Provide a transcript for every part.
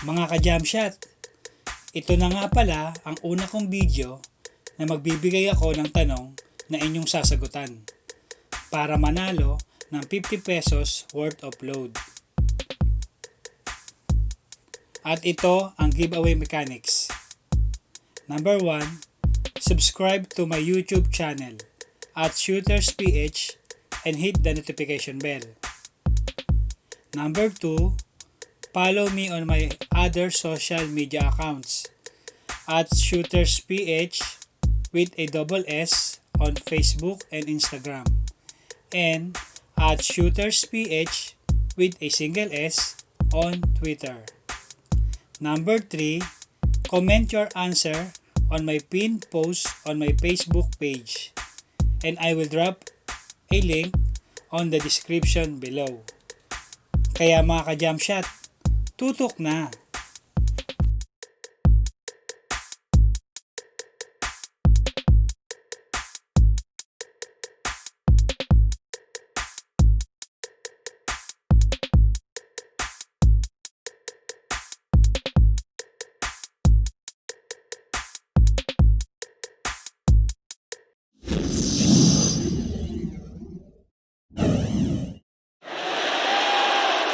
Mga ka-Jamshot, ito na nga pala ang una kong video na magbibigay ako ng tanong na inyong sasagutan para manalo ng 50 pesos worth of load. At ito ang giveaway mechanics. Number 1, subscribe to my YouTube channel at ShootersPH and hit the notification bell. Number 2, follow me on my other social media accounts at ShootersPH with a double S on Facebook and Instagram, and at ShootersPH with a single S on Twitter. Number 3, comment your answer on my pinned post on my Facebook page, and I will drop a link on the description below. Kaya mga ka-Jamshot, tutok na!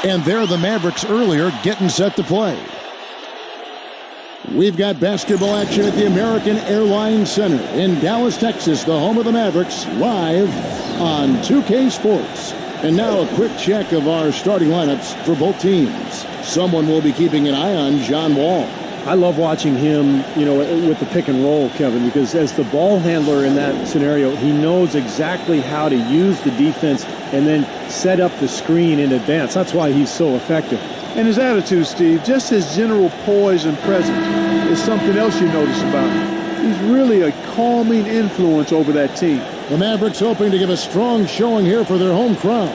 And there the Mavericks earlier getting set to play. We've got basketball action at the American Airlines Center in Dallas, Texas, the home of the Mavericks, live on 2K Sports. And now a quick check of our starting lineups for both teams. Someone will be keeping an eye on John Wall. I love watching him, with the pick and roll, Kevin, because as the ball handler in that scenario, he knows exactly how to use the defense and then set up the screen in advance. That's why he's so effective. And his attitude, Steve, just his general poise and presence is something else you notice about him. He's really a calming influence over that team. The Mavericks hoping to give a strong showing here for their home crowd.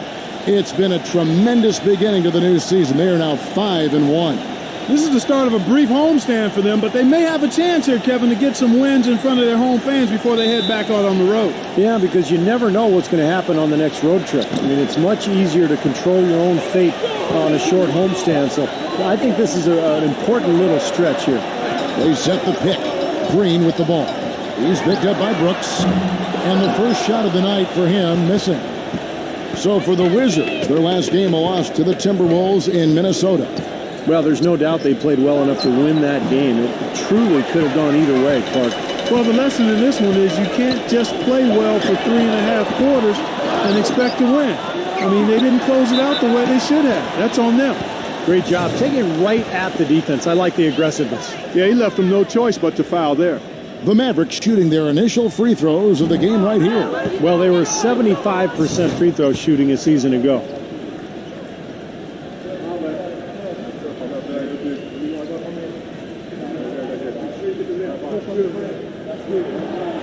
It's been a tremendous beginning to the new season. They are now 5-1. This is the start of a brief homestand for them, but they may have a chance here, Kevin, to get some wins in front of their home fans before they head back out on the road. Yeah, because you never know what's going to happen on the next road trip. I mean, it's much easier to control your own fate on a short homestand, so I think this is an important little stretch here. They set the pick. Green with the ball. He's picked up by Brooks, and the first shot of the night for him missing. So for the Wizards, their last game a loss to the Timberwolves in Minnesota. Well, there's no doubt they played well enough to win that game. It truly could have gone either way, Clark. Well, the lesson in this one is you can't just play well for 3.5 quarters and expect to win. I mean, they didn't close it out the way they should have. That's on them. Great job. Taking right at the defense. I like the aggressiveness. Yeah, he left them no choice but to foul there. The Mavericks shooting their initial free throws of the game right here. Well, they were 75% free throw shooting a season ago.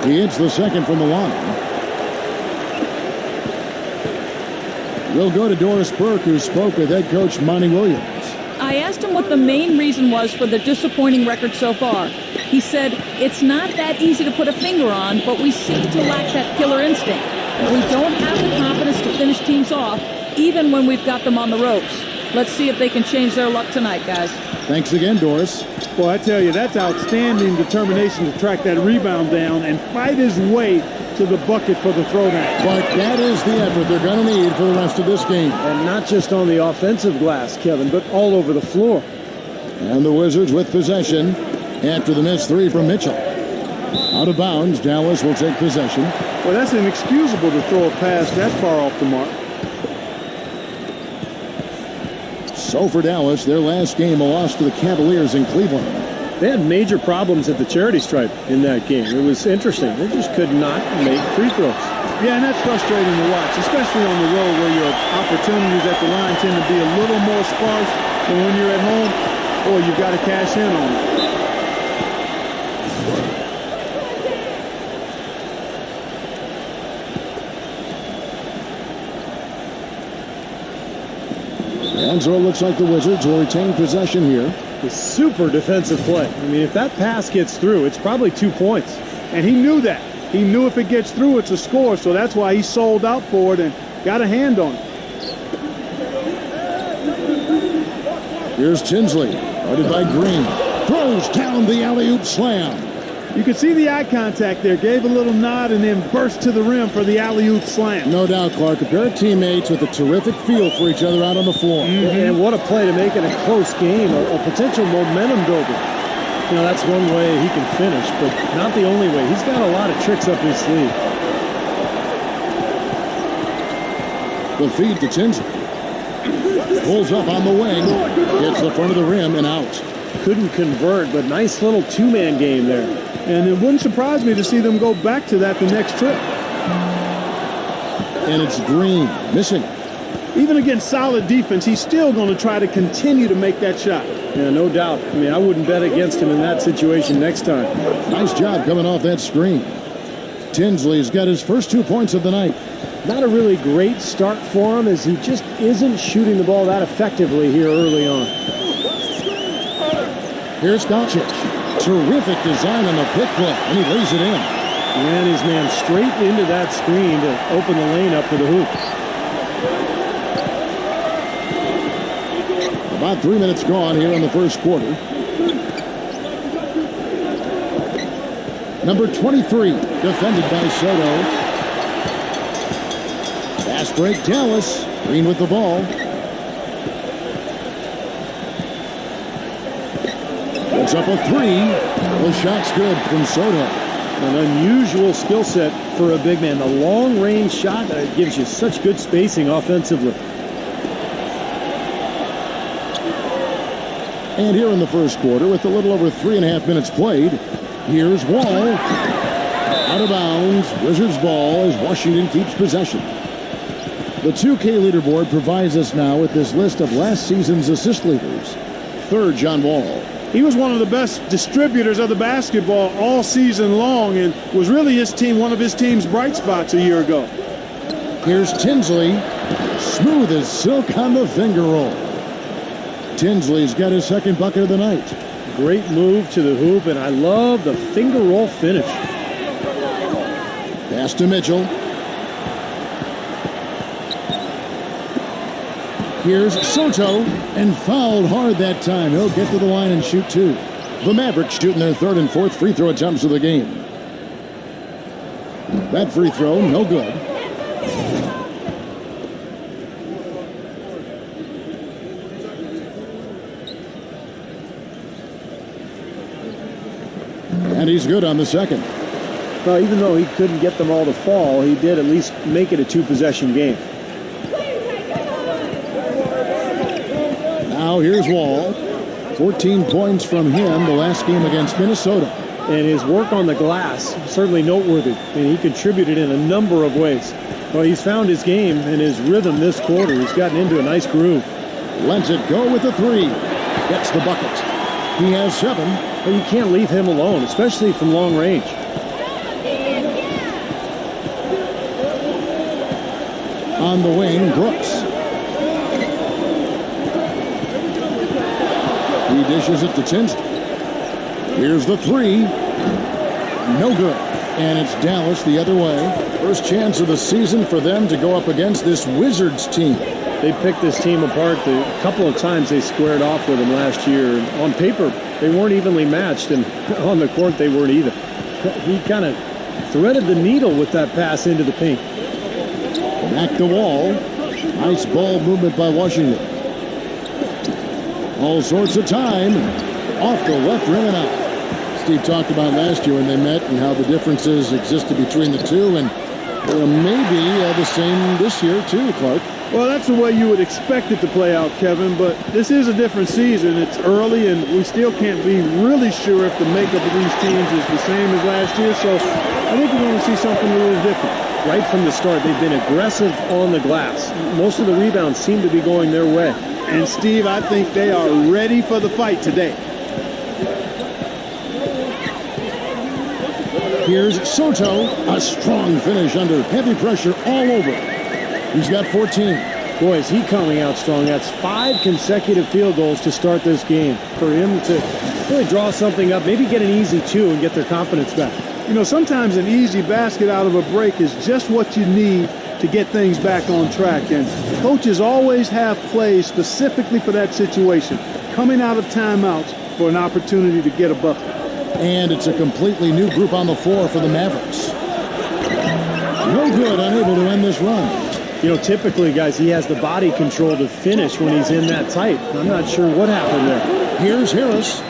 He hits the second from the line. We'll go to Doris Burke, who spoke with head coach Monty Williams. I asked him what the main reason was for the disappointing record so far. He said, it's not that easy to put a finger on, but we seem to lack that killer instinct. We don't have the confidence to finish teams off, even when we've got them on the ropes. Let's see if they can change their luck tonight, guys. Thanks again, Doris. Boy, I tell you, that's outstanding determination to track that rebound down and fight his way to the bucket for the throwdown. But that is the effort they're going to need for the rest of this game. And not just on the offensive glass, Kevin, but all over the floor. And the Wizards with possession after the missed three from Mitchell. Out of bounds, Dallas will take possession. Well, that's inexcusable to throw a pass that far off the mark. So for Dallas, their last game a loss to the Cavaliers in Cleveland. They had major problems at the charity stripe in that game. It was interesting. They just could not make free throws. Yeah, and that's frustrating to watch, especially on the road where your opportunities at the line tend to be a little more sparse than when you're at home, or you've got to cash in on it. And so it looks like the Wizards will retain possession here. A super defensive play. I mean, if that pass gets through, it's probably 2 points. And he knew that. He knew if it gets through, it's a score, so that's why he sold out for it and got a hand on it. Here's Tinsley. Guarded by Green. Throws down the alley-oop slam. You could see the eye contact there. Gave a little nod and then burst to the rim for the alley-oop slam. No doubt, Clark. A pair of teammates with a terrific feel for each other out on the floor. And what a play to make it a close game, a potential momentum builder. You know, that's one way he can finish, but not the only way. He's got a lot of tricks up his sleeve. The feed to Tinsley. Pulls up on the wing. Gets the front of the rim and out. Couldn't convert, but nice little two-man game there. And it wouldn't surprise me to see them go back to that the next trip. And it's Green missing. Even against solid defense, he's still going to try to continue to make that shot. Yeah, no doubt. I mean, I wouldn't bet against him in that situation next time. Nice job coming off that screen. Tinsley's got his first 2 points of the night. Not a really great start for him, as he just isn't shooting the ball that effectively here early on. Here's Doncic. Terrific design on the pick play, and he lays it in. Ran his man straight into that screen to open the lane up for the hoop. About 3 minutes gone here in the first quarter. Number 23, defended by Soto. Fast break, Dallas. Green with the ball. Puts up a three. The shot's good from Soto. An unusual skill set for a big man. The long-range shot gives you such good spacing offensively. And here in the first quarter, with a little over 3.5 minutes played, here's Wall. Out of bounds. Wizards ball as Washington keeps possession. The 2K leaderboard provides us now with this list of last season's assist leaders. Third, John Wall. He was one of the best distributors of the basketball all season long and was really one of his team's bright spots a year ago. Here's Tinsley. Smooth as silk on the finger roll. Tinsley's got his second bucket of the night. Great move to the hoop, and I love the finger roll finish. Pass to Mitchell. Here's Soto, and fouled hard that time. He'll get to the line and shoot two. The Mavericks shooting their third and fourth free throw attempts of the game. That free throw, no good. And he's good on the second. Well, even though he couldn't get them all to fall, he did at least make it a two-possession game. Now here's Wall. 14 points from him the last game against Minnesota. And his work on the glass, certainly noteworthy. And he contributed in a number of ways. Well, he's found his game and his rhythm this quarter. He's gotten into a nice groove. Lets it go with the three. Gets the bucket. He has 7. But you can't leave him alone, especially from long range. On the wing, Brooks. He dishes it to Tinsley. Here's the three. No good. And it's Dallas the other way. First chance of the season for them to go up against this Wizards team. They picked this team apart the couple of times they squared off with them last year. On paper, they weren't evenly matched, and on the court, they weren't either. He kind of threaded the needle with that pass into the paint. Back to Wall. Nice ball movement by Washington. All sorts of time. Off the left rim and out. Steve talked about last year when they met and how the differences existed between the two, and maybe the same this year too, Clark. Well, that's the way you would expect it to play out, Kevin, but this is a different season. It's early, and we still can't be really sure if the makeup of these teams is the same as last year, so I think we're going to see something a little different. Right from the start, they've been aggressive on the glass. Most of the rebounds seem to be going their way. And, Steve, I think they are ready for the fight today. Here's Soto. A strong finish under heavy pressure all over. He's got 14. Boy, is he coming out strong. That's 5 consecutive field goals to start this game. For him to really draw something up, maybe get an easy 2 and get their confidence back. You know, sometimes an easy basket out of a break is just what you need to get things back on track. And coaches always have plays specifically for that situation. coming out of timeouts for an opportunity to get a bucket. And it's a completely new group on the floor for the Mavericks. No good, unable to end this run. You know, typically, guys, he has the body control to finish when he's in that tight. I'm not sure what happened there. Here's Harris.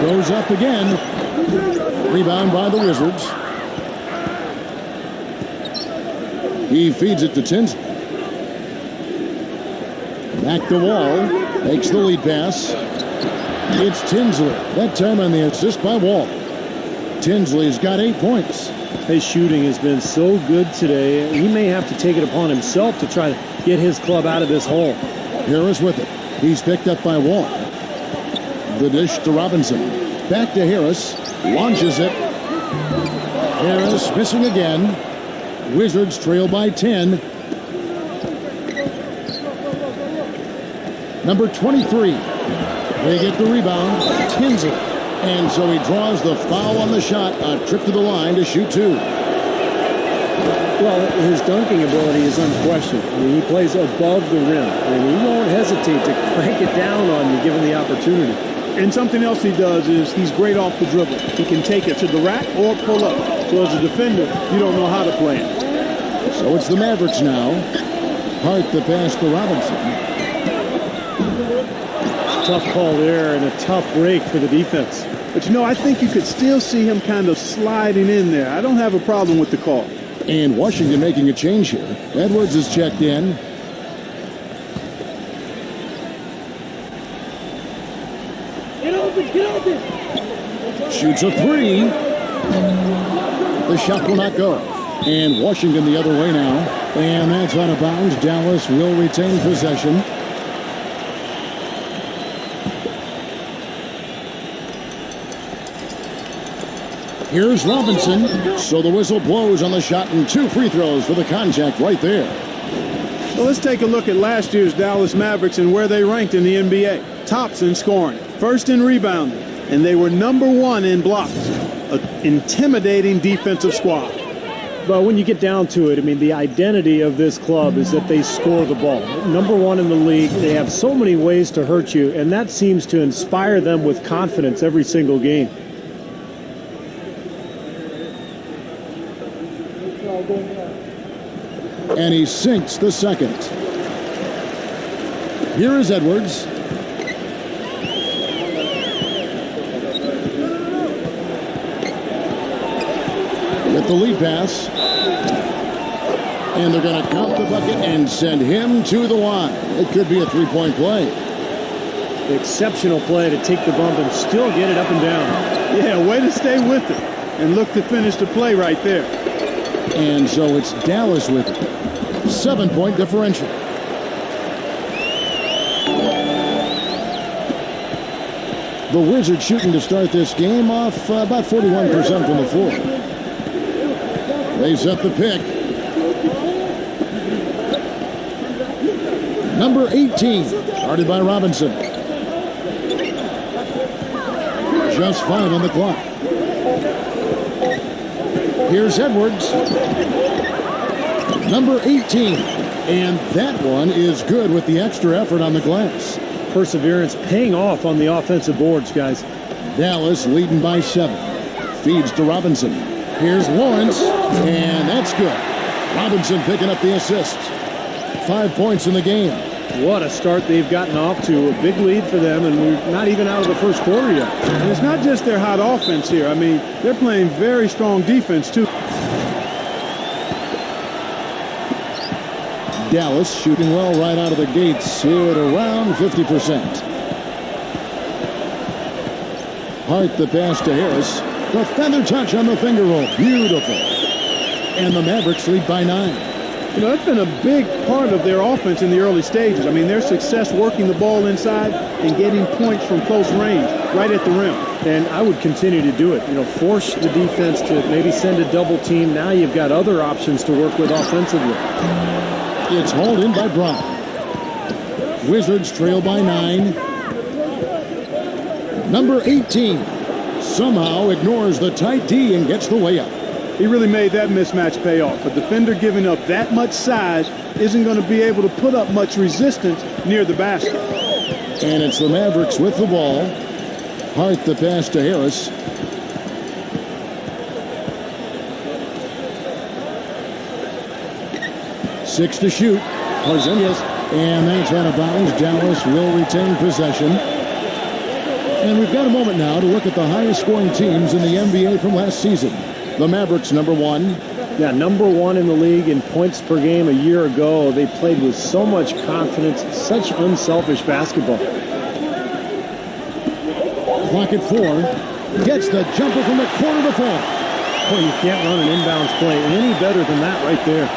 Goes up again. Rebound by the Wizards. He feeds it to Tinsley. Back to Wall. Makes the lead pass. It's Tinsley. That time on the assist by Wall. Tinsley's got 8 points. His shooting has been so good today. He may have to take it upon himself to try to get his club out of this hole. Harris with it. He's picked up by Wall. The dish to Robinson. Back to Harris. Launches it. Harris missing again. Wizards trail by 10. Number 23. They get the rebound. Tinsley. And so he draws the foul on the shot. A trip to the line to shoot 2. Well, his dunking ability is unquestioned. I mean, he plays above the rim, and he won't hesitate to crank it down on you given the opportunity. And something else he does is he's great off the dribble. He can take it to the rack or pull up. So as a defender, you don't know how to play it. So it's the Mavericks now. Hart the pass to Robinson. Tough call there and a tough break for the defense. But, you know, I think you could still see him kind of sliding in there. I don't have a problem with the call. And Washington making a change here. Edwards is checked in. Get open, get open. Shoots a 3. The shot will not go. And Washington the other way now. And that's out of bounds. Dallas will retain possession. Here's Robinson. So the whistle blows on the shot and 2 free throws for the contact right there. Well, let's take a look at last year's Dallas Mavericks and where they ranked in the NBA. Tops in scoring, first in rebounding, and they were number 1 in blocks. An intimidating defensive squad. But when you get down to it, I mean, the identity of this club is that they score the ball. Number 1 in the league. They have so many ways to hurt you, and that seems to inspire them with confidence every single game. And he sinks the second. Here is Edwards. With the lead pass. And they're going to count the bucket and send him to the line. It could be a 3-point play. Exceptional play to take the bump and still get it up and down. Yeah, way to stay with it and look to finish the play right there. And so it's Dallas with it. 7-point differential. The Wizards shooting to start this game off about 41% from the floor. They set the pick. Number 18, guarded by Robinson. Just 5 on the clock. Here's Edwards. Number 18. And that one is good with the extra effort on the glass. Perseverance paying off on the offensive boards, guys. Dallas leading by 7. Feeds to Robinson. Here's Lawrence. And that's good. Robinson picking up the assist. 5 points in the game. What a start they've gotten off to. A big lead for them, and we're not even out of the first quarter yet. And it's not just their hot offense here. I mean, they're playing very strong defense, too. Dallas shooting well right out of the gates here at around 50%. Hart the pass to Harris. The feather touch on the finger roll. Beautiful. And the Mavericks lead by 9. You know, that's been a big part of their offense in the early stages. I mean, their success working the ball inside and getting points from close range right at the rim. And I would continue to do it. You know, force the defense to maybe send a double team. Now you've got other options to work with offensively. It's hauled in by Brown. Wizards trail by 9. Number 18 somehow ignores the tight D and gets the layup. He really made that mismatch pay off. A defender giving up that much size isn't going to be able to put up much resistance near the basket. And it's the Mavericks with the ball. Hart the pass to Harris. Six to shoot. Porzingis. And that's out of bounds. Dallas will retain possession. And we've got a moment now to look at the highest scoring teams in the NBA from last season. The Mavericks, number one. Yeah, number one in the league in points per game a year ago. They played with so much confidence, such unselfish basketball. Clock at 4. Gets the jumper from the corner to fall. Boy, you can't run an inbounds play any better than that right there.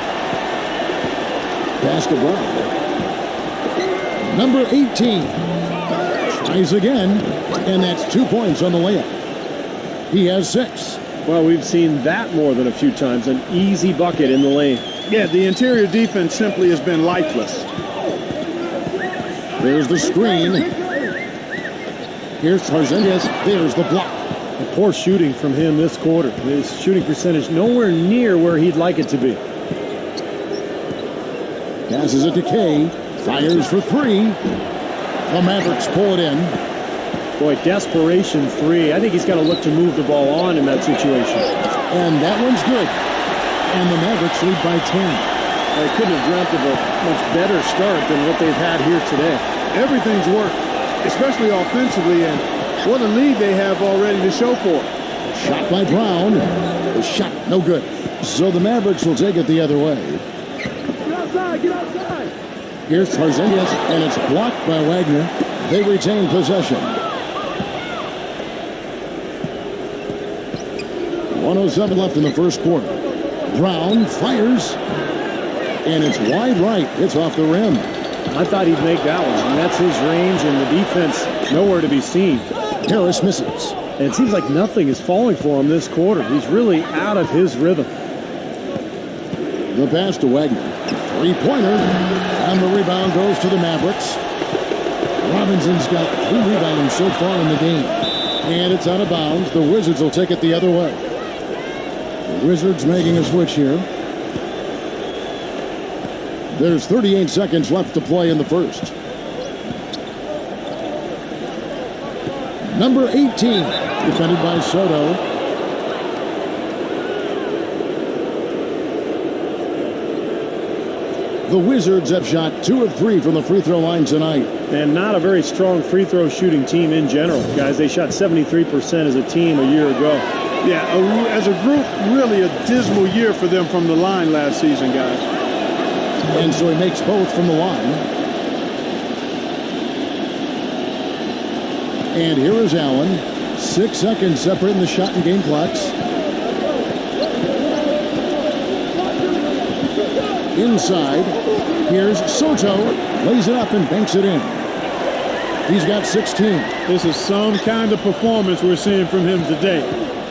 Pass to Brown. Number 18. Tries again, and that's 2 points on the layup. He has 6. Well, we've seen that more than a few times. An easy bucket in the lane. Yeah, the interior defense simply has been lifeless. There's the screen. Here's Porzingis. There's the block. And poor shooting from him this quarter. His shooting percentage nowhere near where he'd like it to be. Passes it to K. Fires for 3. The Mavericks pull it in. Boy, desperation 3. I think he's got to look to move the ball on in that situation. And that one's good. And the Mavericks lead by 10. They couldn't have dreamt of a much better start than what they've had here today. Everything's worked, especially offensively, and what a lead they have already to show for it. Shot by Brown. The shot no good. So the Mavericks will take it the other way. Get outside, get outside. Here's Porzingis, and it's blocked by Wagner. They retain possession. 1:07 left in the first quarter. Brown fires, and it's wide right. It's off the rim. I thought he'd make that one. And that's his range, and the defense nowhere to be seen. Harris misses. And it seems like nothing is falling for him this quarter. He's really out of his rhythm. The pass to Wagner. Three-pointer. And the rebound goes to the Mavericks. Robinson's got 3 rebounds so far in the game. And it's out of bounds. The Wizards will take it the other way. The Wizards making a switch here. There's 38 seconds left to play in the first. Number 18, defended by Soto. The Wizards have shot 2 of 3 from the free throw line tonight. And not a very strong free throw shooting team in general. Guys, they shot 73% as a team a year ago. Yeah, as a group, really a dismal year for them from the line last season, guys. And so he makes both from the line. And here is Allen. 6 seconds separating the shot and game clocks. Inside. Here's Soto. Lays it up and banks it in. He's got 16. This is some kind of performance we're seeing from him today.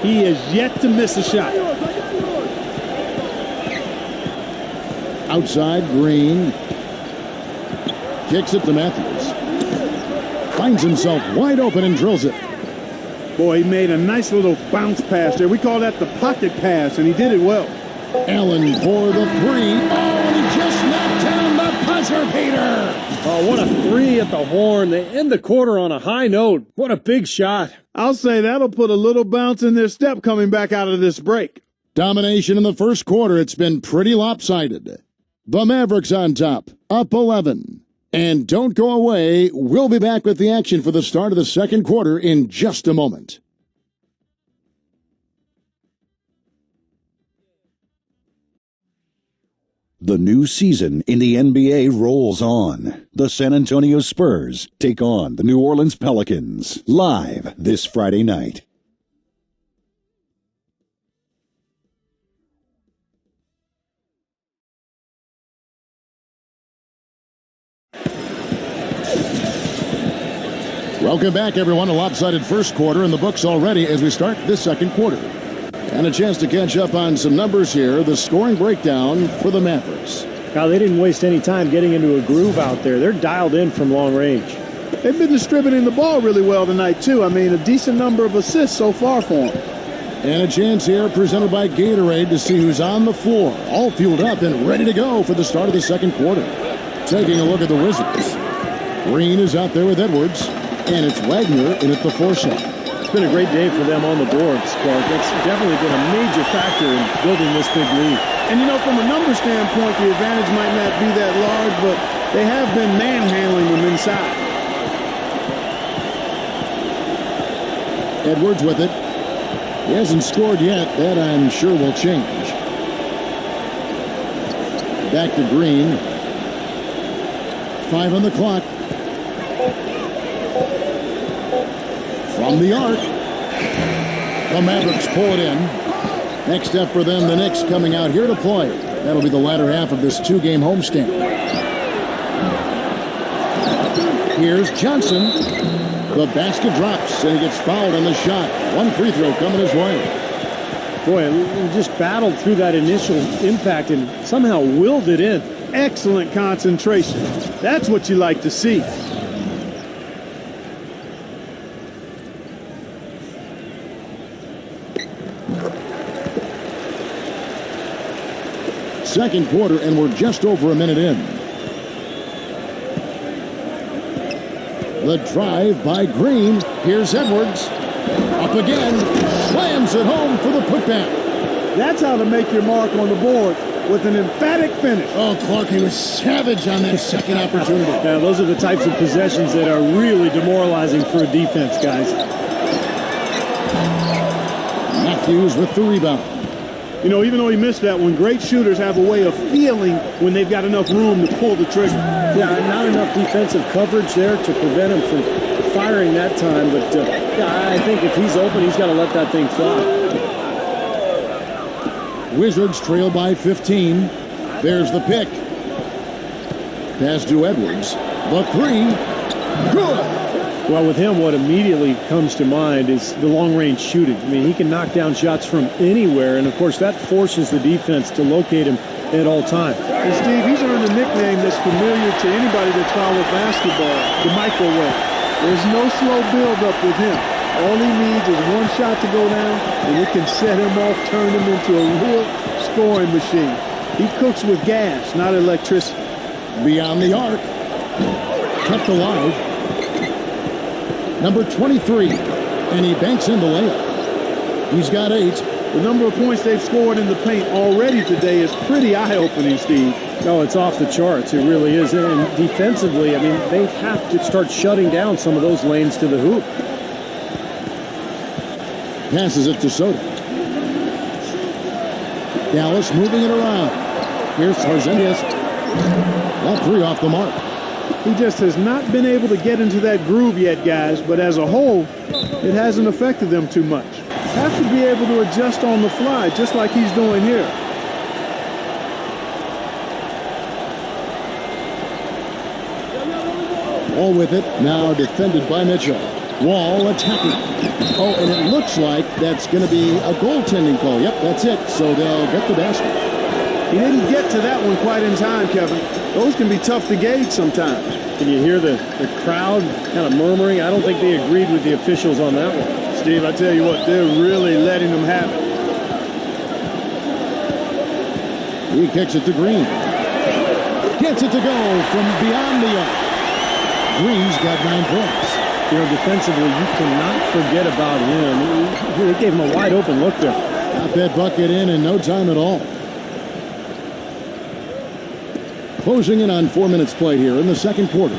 He has yet to miss a shot. Outside, Green. Kicks it to Matthews. Finds himself wide open and drills it. Boy, he made a nice little bounce pass there. We call that the pocket pass, and he did it well. Allen for the 3. Oh, and he just knocked down the buzzer beater. Oh, what a 3 at the horn. They end the quarter on a high note. What a big shot. I'll say that'll put a little bounce in their step coming back out of this break. Domination in the first quarter. It's been pretty lopsided. The Mavericks on top, up 11. And don't go away. We'll be back with the action for the start of the second quarter in just a moment. The new season in the NBA rolls on. The San Antonio Spurs take on the New Orleans Pelicans live this Friday night. Welcome back, everyone. A lopsided first quarter in the books already as we start this second quarter. And a chance to catch up on some numbers here. The scoring breakdown for the Mavericks. Now, they didn't waste any time getting into a groove out there. They're dialed in from long range. They've been distributing the ball really well tonight, too. I mean, a decent number of assists so far for them. And a chance here presented by Gatorade to see who's on the floor. All fueled up and ready to go for the start of the second quarter. Taking a look at the Wizards. Green is out there with Edwards, and it's Wagner in at the 4 slot. It's been a great day for them on the boards, Clark. That's definitely been a major factor in building this big lead. And, you know, from a number standpoint, the advantage might not be that large, but they have been manhandling them inside. Edwards with it. He hasn't scored yet. That, I'm sure, will change. Back to Green. 5 on the clock. From the arc. The Mavericks pull it in. Next up for them, the Knicks coming out here to play. That'll be the latter half of this 2-game homestand. Here's Johnson. The basket drops, and he gets fouled on the shot. 1 free throw coming his way. Boy, he just battled through that initial impact and somehow willed it in. Excellent concentration. That's what you like to see. Second quarter, and we're just over a minute in. The drive by Green. Here's Edwards. Up again. Slams it home for the putback. That's how to make your mark on the board, with an emphatic finish. Oh, Clark, he was savage on that second opportunity. Yeah, those are the types of possessions that are really demoralizing for a defense, guys. Matthews with the rebound. You know, even though he missed that one, great shooters have a way of feeling when they've got enough room to pull the trigger. Yeah, not enough defensive coverage there to prevent him from firing that time. But yeah, I think if he's open, he's got to let that thing fly. Wizards trail by 15. There's the pick. Pass to Edwards. The 3. Good. Well, with him, what immediately comes to mind is the long-range shooting. I mean, he can knock down shots from anywhere, and, of course, that forces the defense to locate him at all times. And, Steve, he's earned a nickname that's familiar to anybody that's followed basketball, the microwave. There's no slow build-up with him. All he needs is one shot to go down, and it can set him off, turn him into a real scoring machine. He cooks with gas, not electricity. Beyond the arc. Kept alive. Number 23, and he banks in the layup. He's got 8. The number of points they've scored in the paint already today is pretty eye-opening, Steve. No, it's off the charts. It really is. And defensively, I mean, they have to start shutting down some of those lanes to the hoop. Passes it to Soto. Dallas moving it around. Here's Porzingis. That 3 off the mark. He just has not been able to get into that groove yet, guys, but as a whole, it hasn't affected them too much. Have to be able to adjust on the fly, just like he's doing here. Wall with it, now defended by Mitchell. Wall attacking. Oh, and it looks like that's going to be a goaltending call. Yep, that's it. So they'll get the basket. He didn't get to that one quite in time, Kevin. Those can be tough to gauge sometimes. Can you hear the crowd kind of murmuring? I don't think they agreed with the officials on that one. Steve, I tell you what, they're really letting them have it. He kicks it to Green. Gets it to go from beyond the arc. Green's got 9 points. You know, defensively, you cannot forget about him. They gave him a wide open look there. Got that bucket in no time at all. Closing in on 4 minutes played here in the second quarter.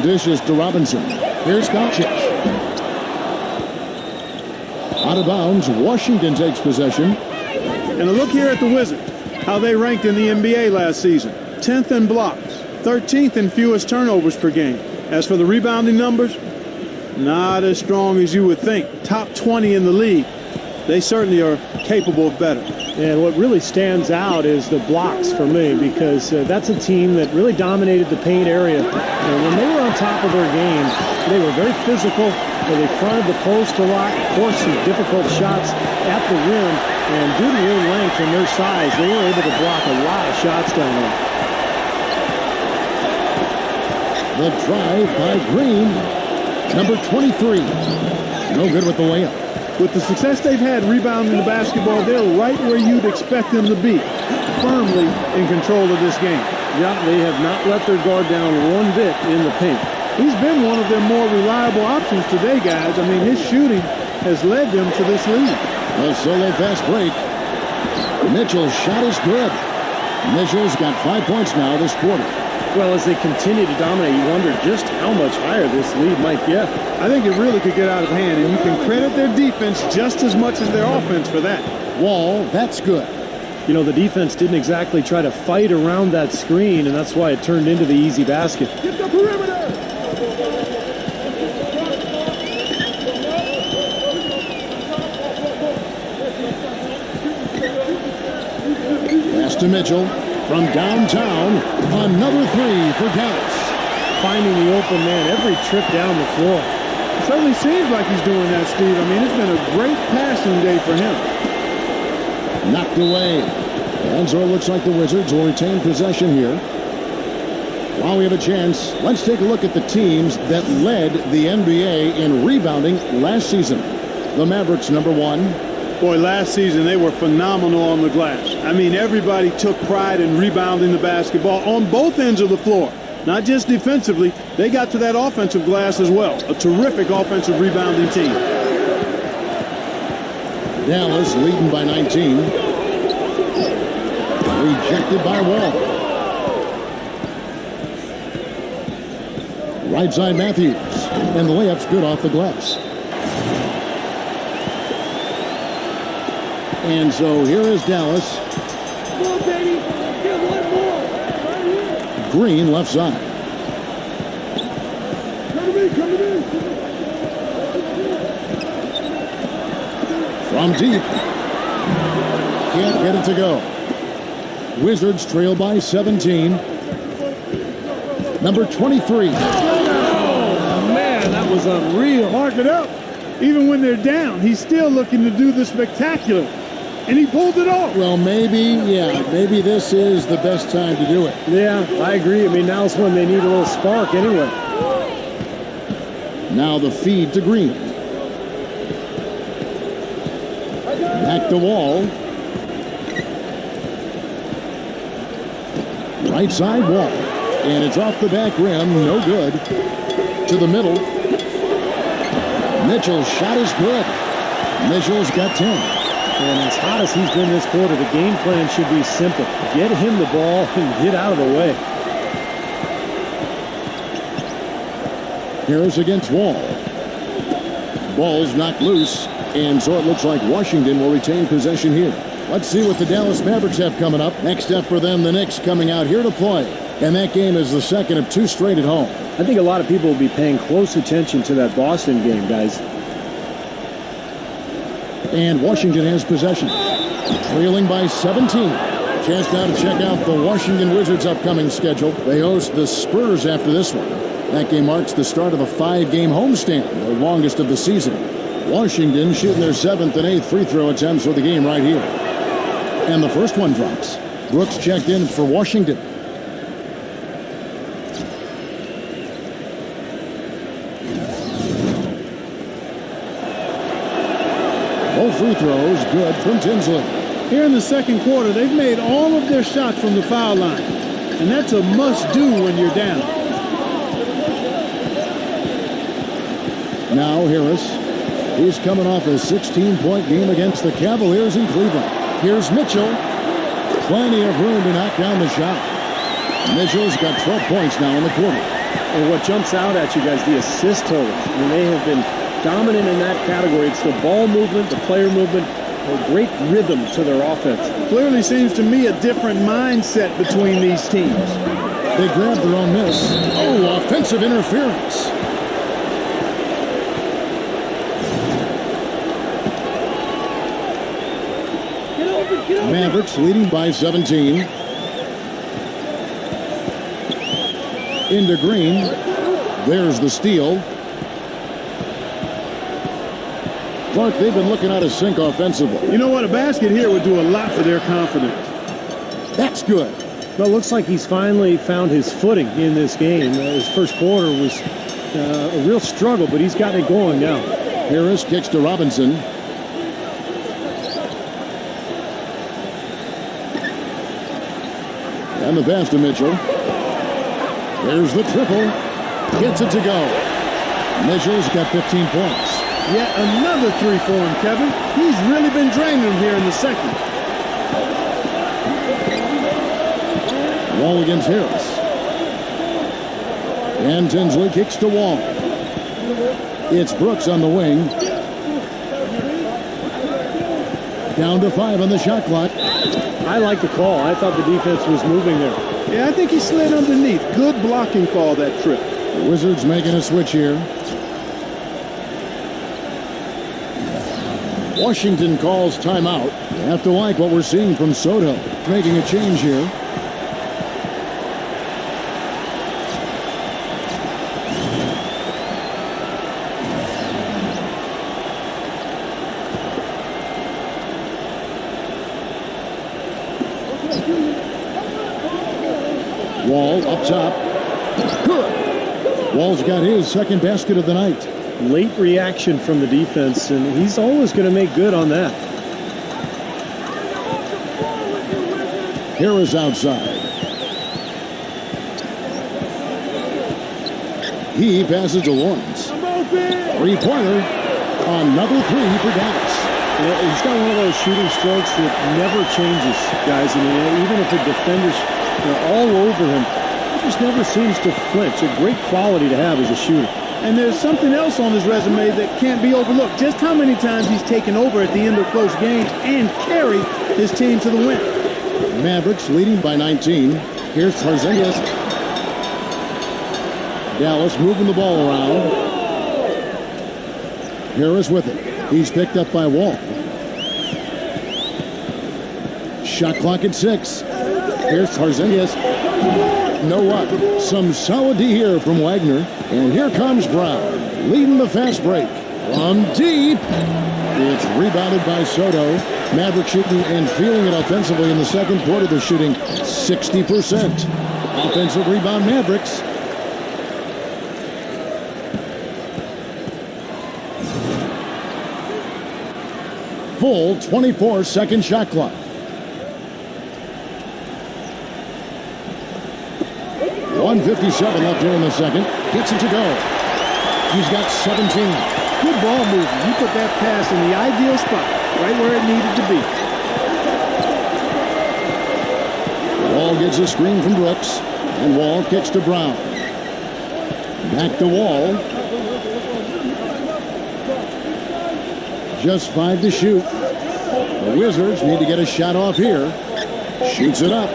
Dishes to Robinson. Here's Doncic. Out of bounds. Washington takes possession. And a look here at the Wizards, how they ranked in the NBA last season. 10th in blocks, 13th in fewest turnovers per game. As for the rebounding numbers, not as strong as you would think. Top 20 in the league. They certainly are capable of better. And what really stands out is the blocks for me, because that's a team that really dominated the paint area. And when they were on top of their game, they were very physical. They fronted the post a lot, forced some difficult shots at the rim, and due to their length and their size, they were able to block a lot of shots down there. The drive by Green. Number 23. No good with the layup. With the success they've had rebounding the basketball, they're right where you'd expect them to be. firmly in control of this game. Yeah, they have not let their guard down one bit in the paint. He's been one of their more reliable options today, guys. I mean, his shooting has led them to this lead. A solo fast break. Mitchell's shot is good. Mitchell's got 5 points now this quarter. Well, as they continue to dominate, you wonder just how much higher this lead might get. I think it really could get out of hand, and you can credit their defense just as much as their offense for that. Wall, that's good. You know, the defense didn't exactly try to fight around that screen, and that's why it turned into the easy basket. Get the perimeter! Pass to Mitchell from downtown. Another three for Dallas. Finding the open man every trip down the floor. It certainly seems like he's doing that, Steve. I mean, it's been a great passing day for him. Knocked away. And so it looks like the Wizards will retain possession here. While we have a chance, let's take a look at the teams that led the NBA in rebounding last season. The Mavericks, number 1. Boy, last season they were phenomenal on the glass. I mean, everybody took pride in rebounding the basketball on both ends of the floor. Not just defensively, they got to that offensive glass as well. A terrific offensive rebounding team. Dallas leading by 19. Rejected by Wall. Right side Matthews. And the layup's good off the glass. And so here is Dallas. Come on, baby! Get one more! Right here! Green left side. Come to me! Come to me! From deep. Can't get it to go. Wizards trail by 17. Number 23. Oh, man, that was unreal. Mark it up. Even when they're down, he's still looking to do the spectacular. And he pulled it off. Well, maybe this is the best time to do it. Yeah, I agree. I mean, now's when they need a little spark anyway. Now the feed to Green. Back to Wall. Right side Wall. And it's off the back rim. No good. To the middle. Mitchell's shot is good. Mitchell's got 10. And as hot as he's been this quarter, the game plan should be simple. Get him the ball and get out of the way. Harris against Wall. Ball's knocked loose, and so it looks like Washington will retain possession here. Let's see what the Dallas Mavericks have coming up. Next up for them, the Knicks coming out here to play. And that game is the second of 2 straight at home. I think a lot of people will be paying close attention to that Boston game, guys. And Washington has possession. Trailing by 17. Chance now to check out the Washington Wizards' upcoming schedule. They host the Spurs after this one. That game marks the start of a 5-game homestand, the longest of the season. Washington shooting their 7th and 8th free throw attempts for the game right here. And the first one drops. Brooks checked in for Washington. Both free throws good from Tinsley. Here in the second quarter, they've made all of their shots from the foul line. And that's a must-do when you're down. Now Harris. He's coming off a 16-point game against the Cavaliers in Cleveland. Here's Mitchell. Plenty of room to knock down the shot. Mitchell's got 12 points now in the quarter. And what jumps out at you guys, the assist totals. I mean, they have been dominant in that category. It's the ball movement, the player movement, a great rhythm to their offense. Clearly seems to me a different mindset between these teams. They grab their own miss. Oh, offensive interference. Mavericks leading by 17. Into Green. There's the steal. Clark, they've been looking out of sync offensively. You know what? A basket here would do a lot for their confidence. That's good. Well, it looks like he's finally found his footing in this game. His first quarter was a real struggle, but he's got it going now. Harris kicks to Robinson. And the pass to Mitchell. There's the triple. Gets it to go. Mitchell's got 15 points. Yet another three for him, Kevin. He's really been draining them here in the second. Wall against Harris. And Tinsley kicks to Wall. It's Brooks on the wing. Down to 5 on the shot clock. I like the call. I thought the defense was moving there. Yeah, I think he slid underneath. Good blocking call that trip. The Wizards making a switch here. Washington calls timeout. You have to like what we're seeing from Soto. Making a change here. Wall up top. Good. Wall's got his second basket of the night. Late reaction from the defense, and he's always going to make good on that. Harris outside. He passes to Lawrence. Three-pointer. Another three for Dallas. You know, he's got one of those shooting strokes that never changes, guys. I mean, even if the defender's all over him, he just never seems to flinch. A great quality to have as a shooter. And there's something else on his resume that can't be overlooked. Just how many times he's taken over at the end of close games and carried his team to the win. Mavericks leading by 19. Here's Porzingis. Dallas moving the ball around. Harris with it. He's picked up by Wall. Shot clock at 6. Here's Porzingis. Know what? Some solid D here from Wagner. And here comes Brown, leading the fast break. From deep. It's rebounded by Soto. Maverick shooting and feeling it offensively in the second quarter. They're shooting 60%. Offensive rebound Mavericks. Full 24-second shot clock. 1:57 left here in the second. Gets it to go. He's got 17. Good ball movement. He put that pass in the ideal spot, right where it needed to be. Wall gets a screen from Brooks, and Wall kicks to Brown. Back to Wall. Just 5 to shoot. The Wizards need to get a shot off here. Shoots it up.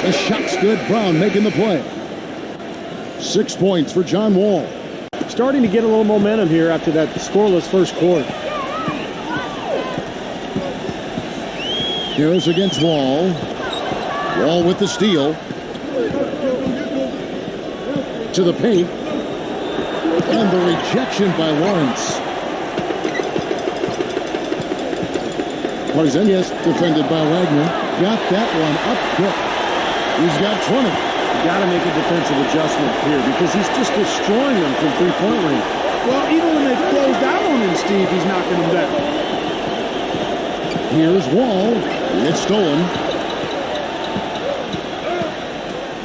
The shot's good. Brown making the play. 6 points for John Wall. Starting to get a little momentum here after that scoreless first quarter. Harris against Wall. Wall with the steal. To the paint. And the rejection by Lawrence. Porzingis defended by Wagner. Got that one up quick. He's got 20. You got to make a defensive adjustment here because he's just destroying them from three-point range. Well, even when they've closed out on him, Steve, he's knocking them down. Here's Wall. It's stolen.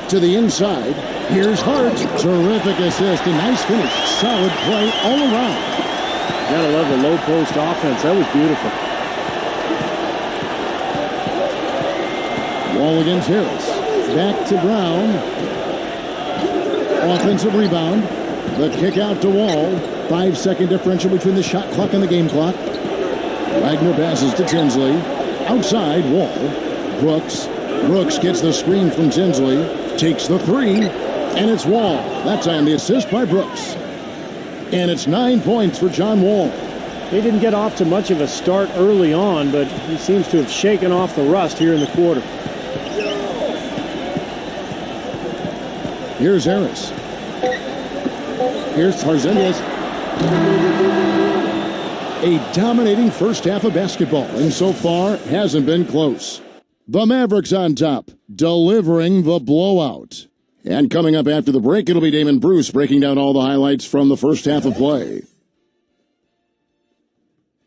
To the inside. Here's Hart. Terrific assist. A nice finish. Solid play all around. You got to love the low post offense. That was beautiful. Wall against Harris. Back to Brown. Offensive rebound. The kick out to Wall. 5-second differential between the shot clock and the game clock. Wagner passes to Tinsley. Outside, Wall. Brooks. Brooks gets the screen from Tinsley. Takes the three. And it's Wall. That time the assist by Brooks. And it's 9 points for John Wall. They didn't get off to much of a start early on, but he seems to have shaken off the rust here in the quarter. Here's Harris. Here's Porzingis. A dominating first half of basketball, and so far hasn't been close. The Mavericks on top, delivering the blowout. And coming up after the break, it'll be Damon Bruce breaking down all the highlights from the first half of play.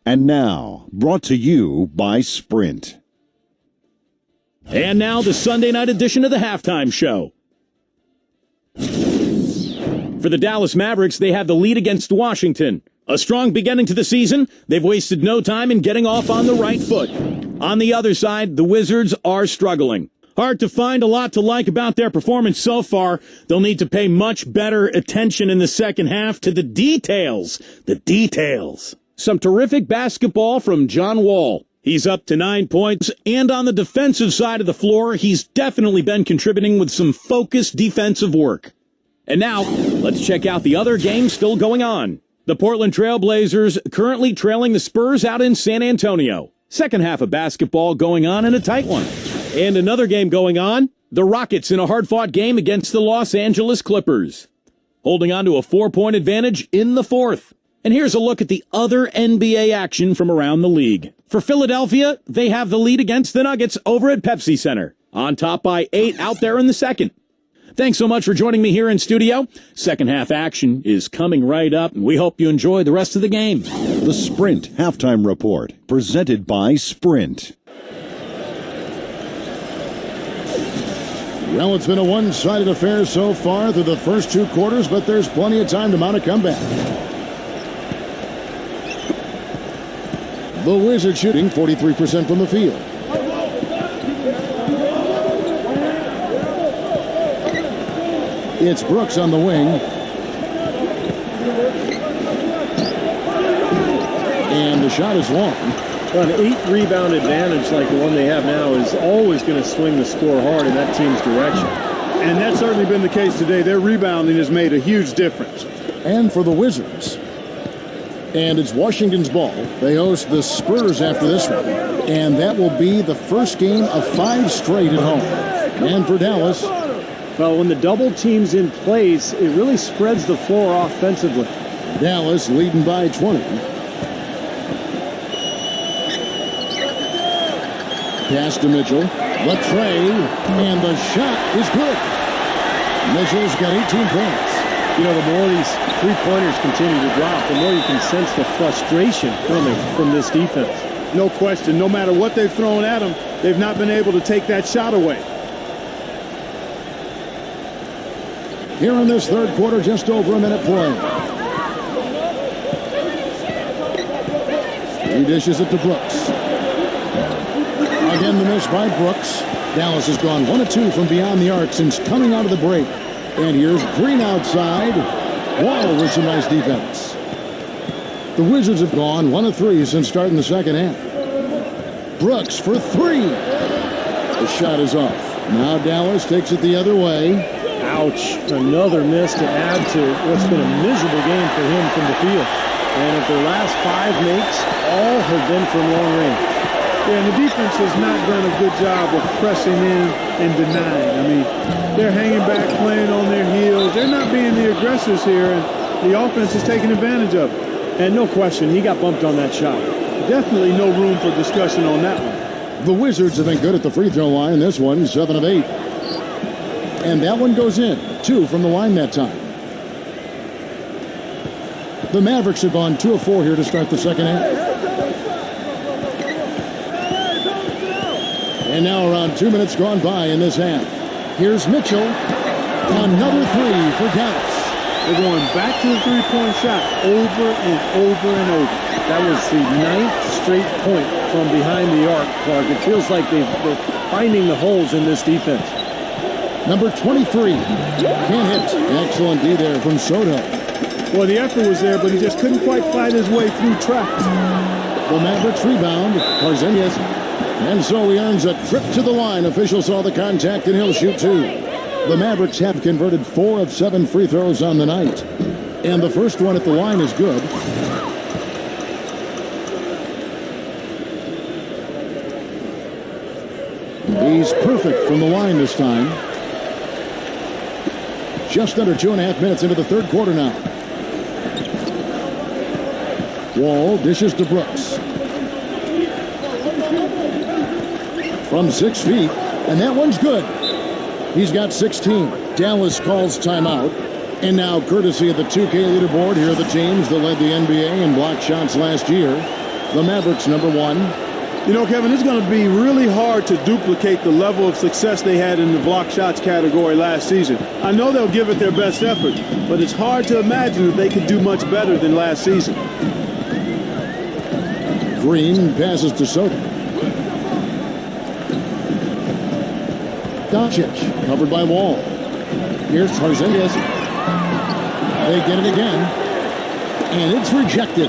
And now, brought to you by Sprint. And now the Sunday night edition of the halftime show. For the Dallas Mavericks, they have the lead against Washington. A strong beginning to the season. They've wasted no time in getting off on the right foot. On the other side, the Wizards are struggling. Hard to find a lot to like about their performance so far. They'll need to pay much better attention in the second half to the details. The details. Some terrific basketball from John Wall. He's up to 9 points, and on the defensive side of the floor, he's definitely been contributing with some focused defensive work. And now, let's check out the other games still going on. The Portland Trail Blazers currently trailing the Spurs out in San Antonio. Second half of basketball going on in a tight one. And another game going on, the Rockets in a hard-fought game against the Los Angeles Clippers. Holding on to a 4-point advantage in the fourth. And here's a look at the other NBA action from around the league. For Philadelphia, they have the lead against the Nuggets over at Pepsi Center. On top by 8 out there in the second. Thanks so much for joining me here in studio. Second half action is coming right up, and we hope you enjoy the rest of the game. The Sprint Halftime Report, presented by Sprint. Well, it's been a one-sided affair so far through the first 2 quarters, but there's plenty of time to mount a comeback. The Wizards shooting 43% from the field. It's Brooks on the wing. And the shot is long. Well, an 8-rebound advantage like the one they have now is always going to swing the score hard in that team's direction. And that's certainly been the case today. Their rebounding has made a huge difference. And for the Wizards. And it's Washington's ball. They host the Spurs after this one. And that will be the first game of 5 straight at home. And for Dallas. Well, when the double team's in place, it really spreads the floor offensively. Dallas leading by 20. Pass to Mitchell. Latrey. And the shot is good. Mitchell's got 18 points. You know, the more these three-pointers continue to drop, the more you can sense the frustration coming from this defense. No question. No matter what they've thrown at them, they've not been able to take that shot away. Here in this third quarter, just over a minute play. He dishes it to Brooks. Again, the miss by Brooks. Dallas has gone 1 of 2 from beyond the arc since coming out of the break. And here's Green outside. Wall with some nice defense. The Wizards have gone 1 of 3 since starting the second half. Brooks for 3. The shot is off. Now Dallas takes it the other way. Ouch. Another miss to add to what's been a miserable game for him from the field. And if their last 5 makes, all have been from long range. Yeah, and the defense has not done a good job of pressing in and denying. I mean, they're hanging back, playing on their heels. They're not being the aggressors here, and the offense is taking advantage of it. And no question, he got bumped on that shot. Definitely no room for discussion on that one. The Wizards have been good at the free throw line. This one, 7 of 8. And that one goes in. 2 from the line that time. The Mavericks have gone 2 of 4 here to start the second half. And now around 2 minutes gone by in this half. Here's Mitchell. Another 3 for Dallas. They're going back to the three-point shot over and over and over. That was the 9th straight point from behind the arc, Clark. It feels like they're finding the holes in this defense. Number 23. Can't hit. Excellent D there from Soto. Well, the effort was there, but he just couldn't quite fight his way through traffic. The Mavericks rebound. Porzingis. And so he earns a trip to the line. Official saw the contact, and he'll shoot 2. The Mavericks have converted 4 of 7 free throws on the night. And the first one at the line is good. He's perfect from the line this time. Just under 2.5 minutes into the third quarter now. Wall dishes to Brooks. From 6 feet, and that one's good. He's got 16. Dallas calls timeout. And now, courtesy of the 2K leaderboard, here are the teams that led the NBA in block shots last year. The Mavericks, number 1. You know, Kevin, it's going to be really hard to duplicate the level of success they had in the block shots category last season. I know they'll give it their best effort, but it's hard to imagine that they could do much better than last season. Green passes to Soto. Doncic covered by Wall. Here's Porzingis. They get it again, and it's rejected.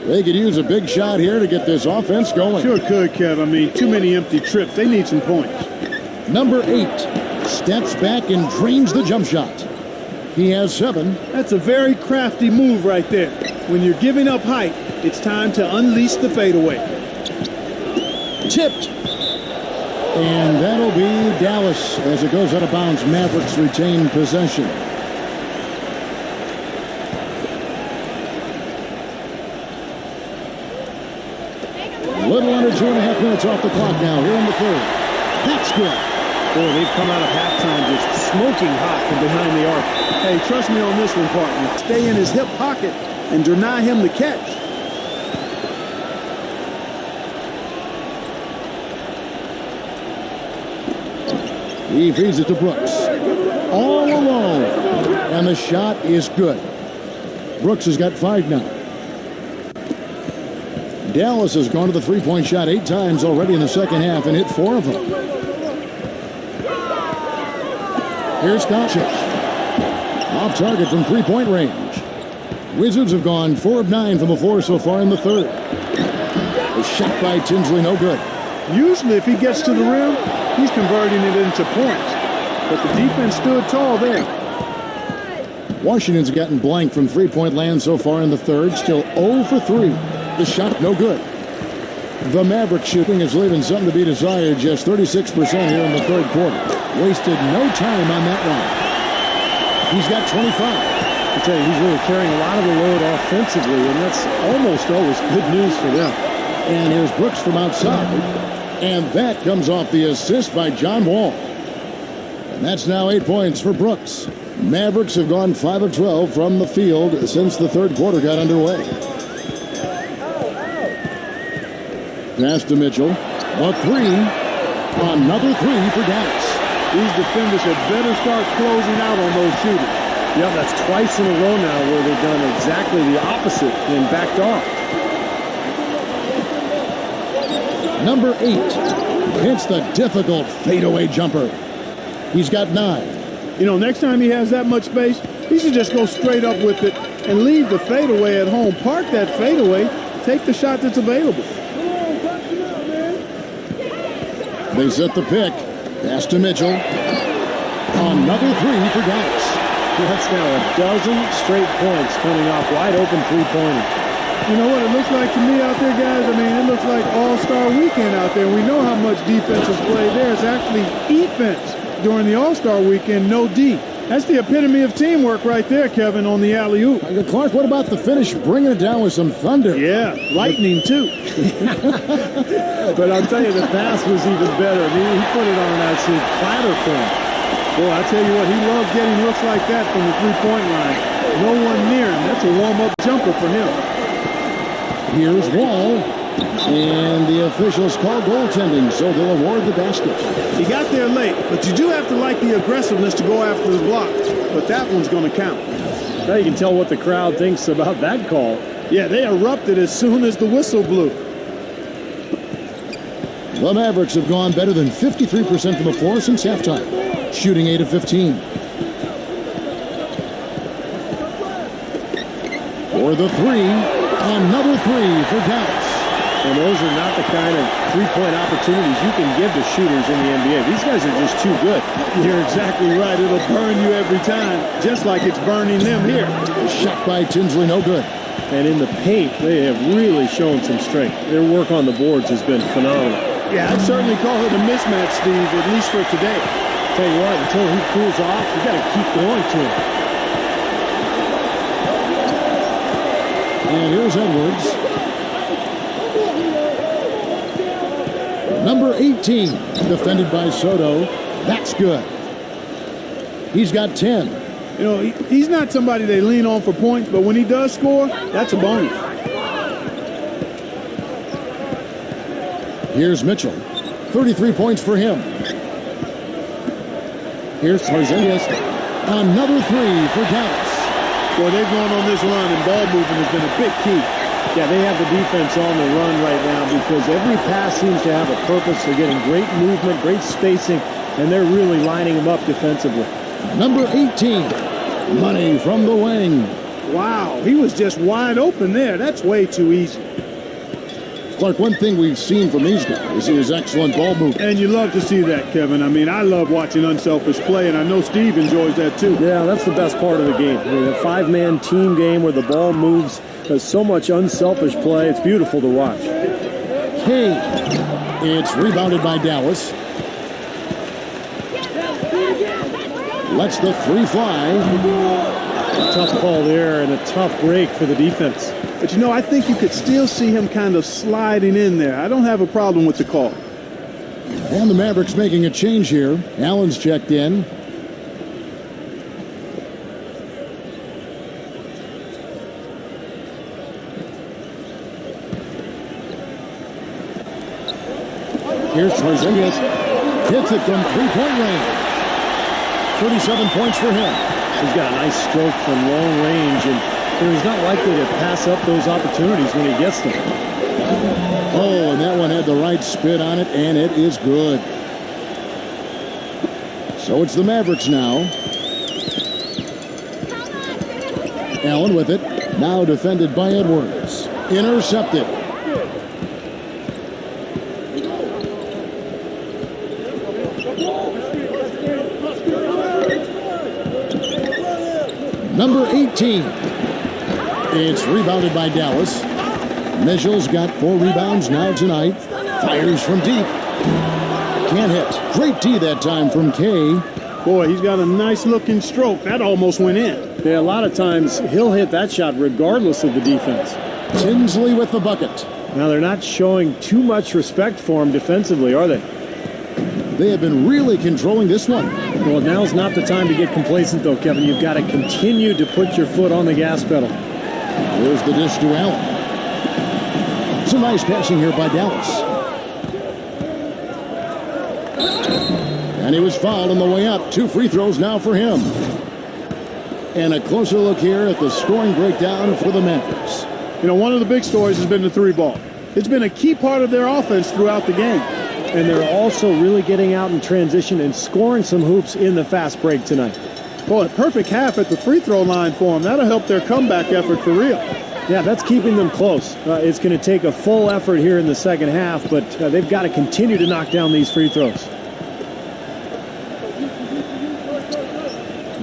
They could use a big shot here to get this offense going. Sure could, Kev. I mean, too many empty trips. They need some points. Number 8 steps back and drains the jump shot. He has 7. That's a very crafty move right there. When you're giving up height, it's time to unleash the fadeaway. Tipped. And that'll be Dallas as it goes out of bounds. Mavericks retain possession. A little under 2.5 minutes off the clock now here in the third. That's good. Boy, they've come out of halftime just smoking hot from behind the arc. Hey, trust me on this one, partner. Stay in his hip pocket and deny him the catch. He feeds it to Brooks. All alone. And the shot is good. Brooks has got 5 now. Dallas has gone to the three-point shot 8 times already in the second half and hit 4 of them. Here's Doncic. Off target from three-point range. Wizards have gone 4 of 9 from the floor so far in the third. A shot by Tinsley, no good. Usually if he gets to the rim, he's converting it into points. But the defense stood tall there. Washington's gotten blank from three-point land so far in the third. Still 0 for 3. The shot, no good. The Mavericks shooting is leaving something to be desired. Just 36% here in the third quarter. Wasted no time on that one. He's got 25. I tell you, he's really carrying a lot of the load offensively, and that's almost always good news for them. And here's Brooks from outside. And that comes off the assist by John Wall. And that's now 8 points for Brooks. Mavericks have gone 5 of 12 from the field since the third quarter got underway. Pass to Mitchell. A 3. Another 3 for Dallas. These defenders had better start closing out on those shooters. Yeah, that's twice in a row now where they've done exactly the opposite and backed off. Number 8 hits the difficult fadeaway jumper. He's got 9. You know, next time he has that much space, he should just go straight up with it and leave the fadeaway at home. Park that fadeaway, take the shot that's available. They set the pick. Pass to Mitchell. Another 3 for Dallas. That's now a dozen straight points coming off wide open three-pointers. You know what it looks like to me out there, guys? I mean, it looks like All-Star Weekend out there. We know how much defense is played there. It's actually defense during the All-Star Weekend, no D. That's the epitome of teamwork right there, Kevin, on the alley-oop. Clark, what about the finish? Bringing it down with some thunder. Yeah, lightning, too. But I'll tell you, the pass was even better. I mean, he put it on an absolute platter for him. Boy, I tell you what, he loves getting looks like that from the three-point line. No one near him. That's a warm-up jumper for him. Here's Wall. And the officials call goaltending, so they'll award the basket. He got there late, but you do have to like the aggressiveness to go after the block. But that one's going to count. Now you can tell what the crowd thinks about that call. Yeah, they erupted as soon as the whistle blew. The Mavericks have gone better than 53% from the floor since halftime, shooting 8 of 15. For the 3, another 3 for Dallas. And those are not the kind of three-point opportunities you can give to shooters in the NBA. These guys are just too good. You're exactly right. It'll burn you every time, just like it's burning them here. Shot by Tinsley, no good. And in the paint, they have really shown some strength. Their work on the boards has been phenomenal. Yeah, I'd certainly call it a mismatch, Steve, at least for today. Tell you what, until he cools off, you got to keep going to him. And here's Edwards. Number 18, defended by Soto. That's good. He's got 10. You know, he's not somebody they lean on for points, but when he does score, that's a bonus. Here's Mitchell. 33 points for him. Here's Porzingis. Another three for Dallas. Boy, they've gone on this run, and ball movement has been a big key. Yeah, they have the defense on the run right now because every pass seems to have a purpose. They're getting great movement, great spacing, and they're really lining them up defensively. Number 18, Money from the wing. Wow, he was just wide open there. That's way too easy. Clark, one thing we've seen from these guys is excellent ball movement. And you love to see that, Kevin. I mean, I love watching unselfish play, and I know Steve enjoys that too. Yeah, that's the best part of the game. I mean, a five-man team game where the ball moves. There's so much unselfish play. It's beautiful to watch. Hey, it's rebounded by Dallas. Lets the three fly. Tough call there and a tough break for the defense. But, you know, I think you could still see him kind of sliding in there. I don't have a problem with the call. And the Mavericks making a change here. Allen's checked in. Here's Porzingis. Hits it from three-point range. 37 points for him. He's got a nice stroke from long range, and he's not likely to pass up those opportunities when he gets them. Oh, and that one had the right spin on it, and it is good. So it's the Mavericks now. Allen with it. Now defended by Edwards. Intercepted. Number 18. It's rebounded by Dallas. Mitchell's got 4 rebounds now tonight. Fires from deep. Can't hit. Great D that time from K. Boy, he's got a nice looking stroke. That almost went in. Yeah, a lot of times he'll hit that shot regardless of the defense. Tinsley with the bucket. Now they're not showing too much respect for him defensively, are they? They have been really controlling this one. Well, now's not the time to get complacent, though, Kevin. You've got to continue to put your foot on the gas pedal. There's the dish to Allen. Some nice passing here by Dallas. And he was fouled on the way up. 2 free throws now for him. And a closer look here at the scoring breakdown for the Mavericks. You know, one of the big stories has been the 3-ball. It's been a key part of their offense throughout the game. And they're also really getting out in transition and scoring some hoops in the fast break tonight. Boy, a perfect half at the free throw line for them. That'll help their comeback effort for real. Yeah, that's keeping them close. It's going to take a full effort here in the second half, but they've got to continue to knock down these free throws.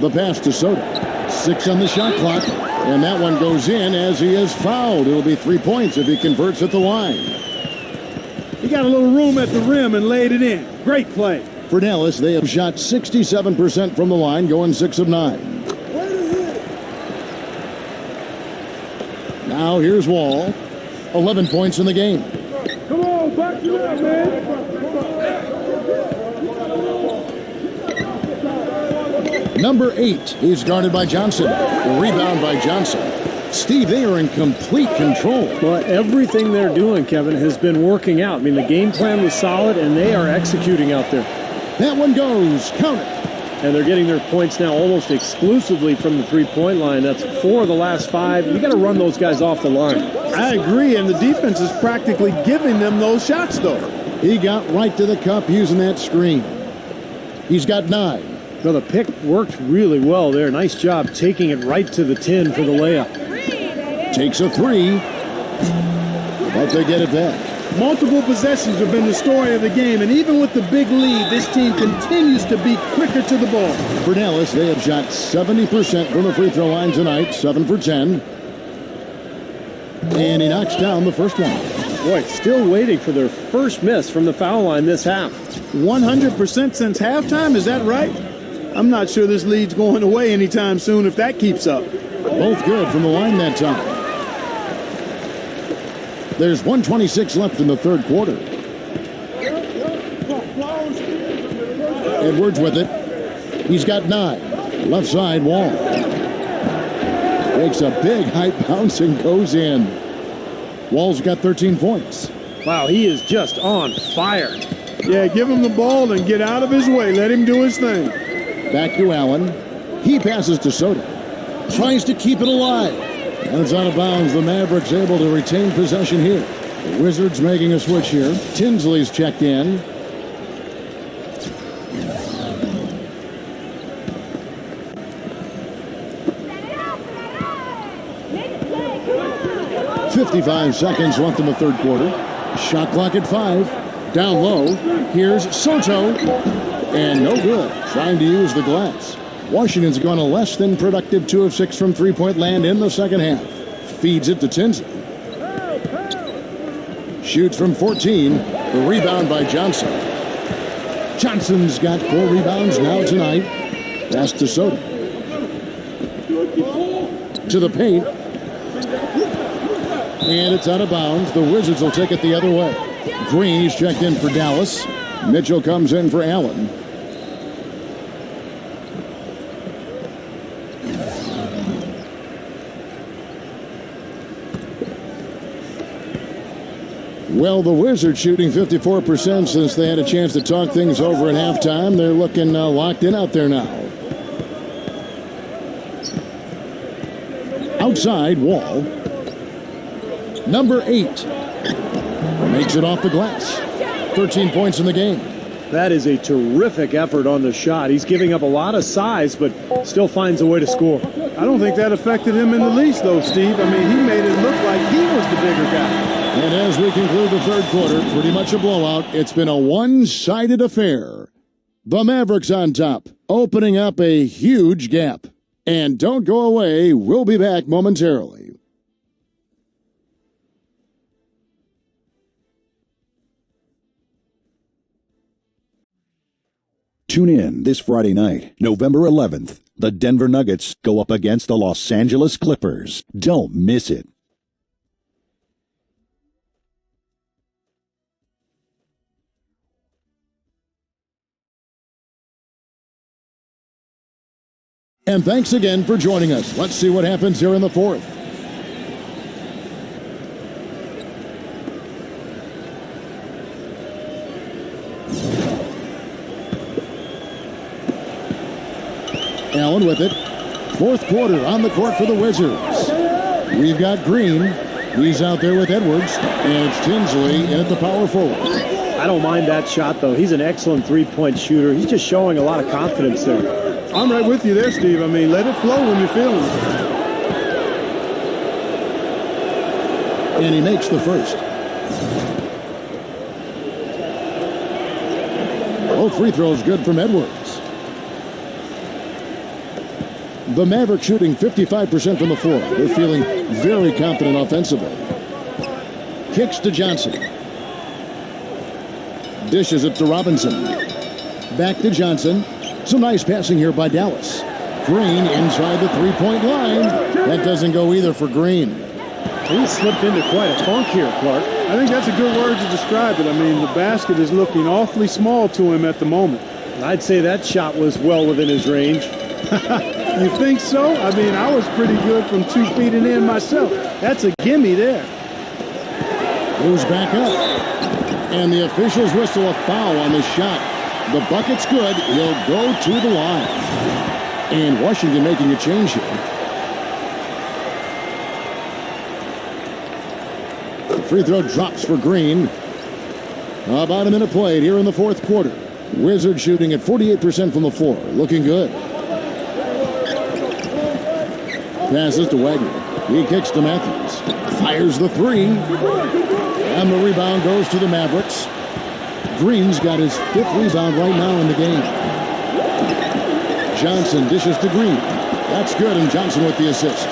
The pass to Soto. 6 on the shot clock. And that one goes in as he is fouled. It'll be 3 points if he converts at the line. He got a little room at the rim and laid it in. Great play. For Dallas, they have shot 67% from the line, going 6 of 9. Now here's Wall. 11 points in the game. Come on, back it up, man. Number 8 is guarded by Johnson. Rebound by Johnson. Steve, they are in complete control. Well, everything they're doing, Kevin, has been working out. I mean, the game plan was solid, and they are executing out there. That one goes. Count it. And they're getting their points now almost exclusively from the three-point line. That's 4 of the last 5. You got to run those guys off the line. I agree, and the defense is practically giving them those shots, though. He got right to the cup using that screen. He's got 9. Well, the pick worked really well there. Nice job taking it right to the tin for the layup. Takes a 3. But they get it back. Multiple possessions have been the story of the game, and even with the big lead, this team continues to be quicker to the ball. For Dallas, they have shot 70% from the free throw line tonight, 7 for 10. And he knocks down the first one. Boy, still waiting for their first miss from the foul line this half. 100% since halftime, is that right? I'm not sure this lead's going away anytime soon if that keeps up. Both good from the line that time. There's 1:26 left in the third quarter. Edwards with it. He's got 9. Left side, Wall. Makes a big height bounce and goes in. Wall's got 13 points. Wow, he is just on fire. Yeah, give him the ball and get out of his way. Let him do his thing. Back to Allen. He passes to Sotto. Tries to keep it alive. And it's out of bounds. The Mavericks able to retain possession here. The Wizards making a switch here. Tinsley's checked in. "55 seconds left in the third quarter. Shot clock at 5. Down low. Here's Sotto. And no good. Trying to use the glass. Washington's gone a less than productive 2 of 6 from three-point land in the second half. Feeds it to Tinsley. Shoots from 14. The rebound by Johnson. Johnson's got 4 rebounds now tonight. Pass to Sotto. To the paint. And it's out of bounds. The Wizards will take it the other way. Green is checked in for Dallas. Mitchell comes in for Allen. Well, the Wizards shooting 54% since they had a chance to talk things over at halftime. They're looking locked in out there now. Outside, Wall. Number 8. Makes it off the glass. 13 points in the game. That is a terrific effort on the shot. He's giving up a lot of size, but still finds a way to score. I don't think that affected him in the least, though, Steve. I mean, he made it look like he was the bigger guy. And as we conclude the third quarter, pretty much a blowout. It's been a one-sided affair. The Mavericks on top, opening up a huge gap. And don't go away. We'll be back momentarily. Tune in this Friday night, November 11th. The Denver Nuggets go up against the Los Angeles Clippers. Don't miss it. And thanks again for joining us. Let's see what happens here in the fourth. Allen with it. Fourth quarter on the court for the Wizards. We've got Green. He's out there with Edwards. And it's Tinsley in at the power forward. I don't mind that shot, though. He's an excellent three-point shooter. He's just showing a lot of confidence there. I'm right with you there, Steve. I mean, let it flow when you're feeling it. And he makes the first. Both free throws good from Edwards. The Mavericks shooting 55% from the floor. They're feeling very confident offensively. Kicks to Johnson. Dishes it to Robinson. Back to Johnson. Some nice passing here by Dallas. Green inside the three-point line. That doesn't go either for Green. He slipped into quite a funk here, Clark. I think that's a good word to describe it. I mean, the basket is looking awfully small to him at the moment. I'd say that shot was well within his range. You think so? I mean, I was pretty good from 2 feet and in myself. That's a gimme there. Moves back up. And the officials whistle a foul on the shot. The bucket's good. He'll go to the line. And Washington making a change here. The free throw drops for Green. About a minute played here in the fourth quarter. Wizards shooting at 48% from the floor. Looking good. Passes to Wagner. He kicks to Matthews. Fires the three. And the rebound goes to the Mavericks. Green's got his 5th rebound right now in the game. Johnson dishes to Green. That's good, and Johnson with the assist.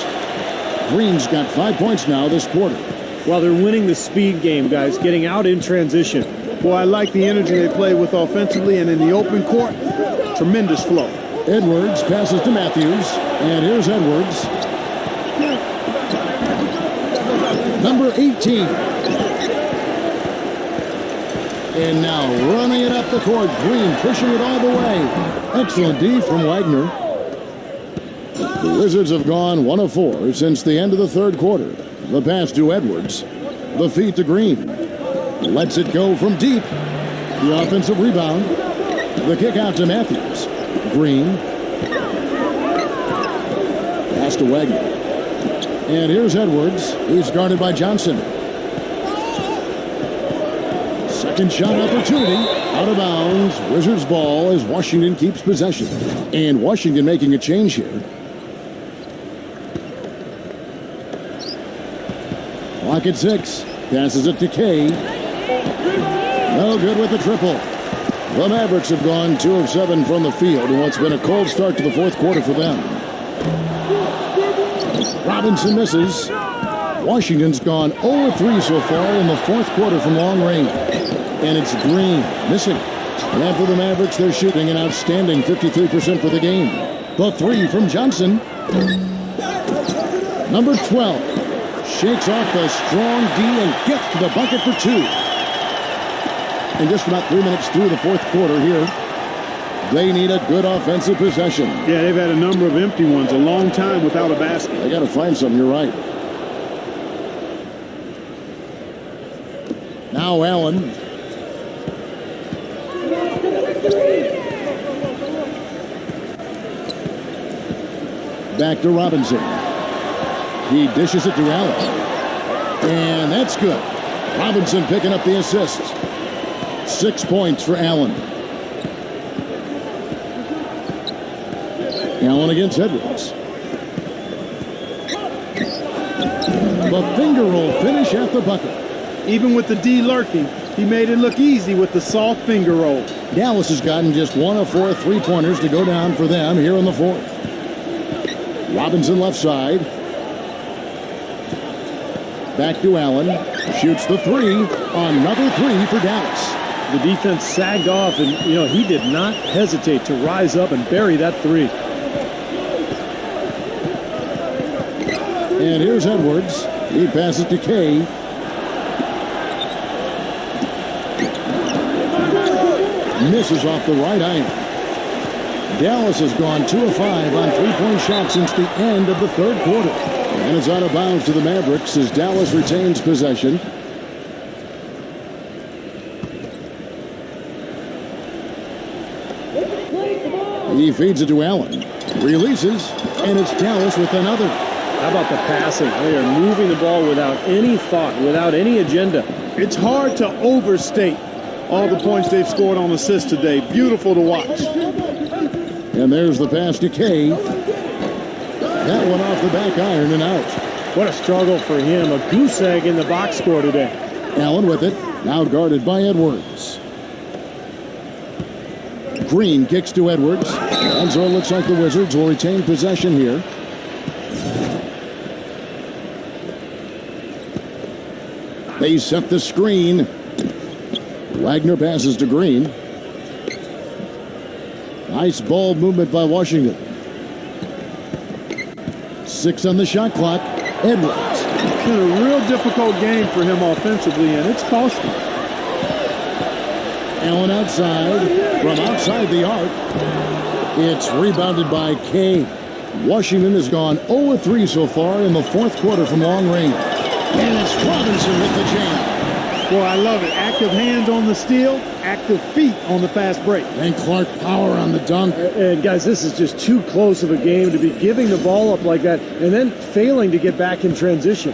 Green's got 5 points now this quarter. Well, they're winning the speed game, guys, getting out in transition. Boy, I like the energy they play with offensively, and in the open court, tremendous flow. Edwards passes to Matthews, and here's Edwards. Number 18. And now running it up the court. Green pushing it all the way. Excellent D from Wagner. The Wizards have gone 1 of 4 since the end of the third quarter. The pass to Edwards. The feed to Green. Lets it go from deep. The offensive rebound. The kick out to Matthews. Green. Pass to Wagner. And here's Edwards. He's guarded by Johnson. Second shot opportunity. Out of bounds. Wizards ball as Washington keeps possession. And Washington making a change here. Clock at 6. Passes it to K. No good with the triple. The Mavericks have gone 2 of 7 from the field in what's been a cold start to the fourth quarter for them. Robinson misses. Washington's gone 0 of 3 so far in the fourth quarter from long range. And it's Green missing. And for the Mavericks, they're shooting an outstanding 53% for the game. The 3 from Johnson. Number 12. Shakes off the strong D and gets to the bucket for 2. And just about 3 minutes through the fourth quarter here, they need a good offensive possession. Yeah, they've had a number of empty ones, a long time without a basket. They got to find something, you're right. Now Allen. Back to Robinson. He dishes it to Allen. And that's good. Robinson picking up the assist. 6 points for Allen. Allen against Edwards. The finger roll finish at the bucket. Even with the D lurking, he made it look easy with the soft finger roll. Dallas has gotten just 1 of 4 3-pointers to go down for them here in the fourth. Robinson left side. Back to Allen. Shoots the 3. Another 3 for Dallas. The defense sagged off, and, he did not hesitate to rise up and bury that 3. And here's Edwards. He passes to K. Misses off the right iron. Dallas has gone 2 of 5 on 3-point shots since the end of the third quarter. And it's out of bounds to the Mavericks as Dallas retains possession. He feeds it to Allen. Releases, and it's Dallas with another. How about the passing? They are moving the ball without any thought, without any agenda. It's hard to overstate all the points they've scored on assists today. Beautiful to watch. And there's the pass to K. That one off the back iron and out. What a struggle for him. A goose egg in the box score today. Allen with it. Now guarded by Edwards. Green kicks to Edwards. And so it looks like the Wizards will retain possession here. They set the screen. Wagner passes to Green. Nice ball movement by Washington. 6 on the shot clock. Edwards. It's been a real difficult game for him offensively, and it's cost him. Allen outside. From outside the arc. It's rebounded by K. Washington has gone 0 of 3 so far in the fourth quarter from long range. And it's Robinson with the jam. Boy, I love it. Active hands on the steal, active feet on the fast break. And Clark power on the dunk. And guys, this is just too close of a game to be giving the ball up like that and then failing to get back in transition.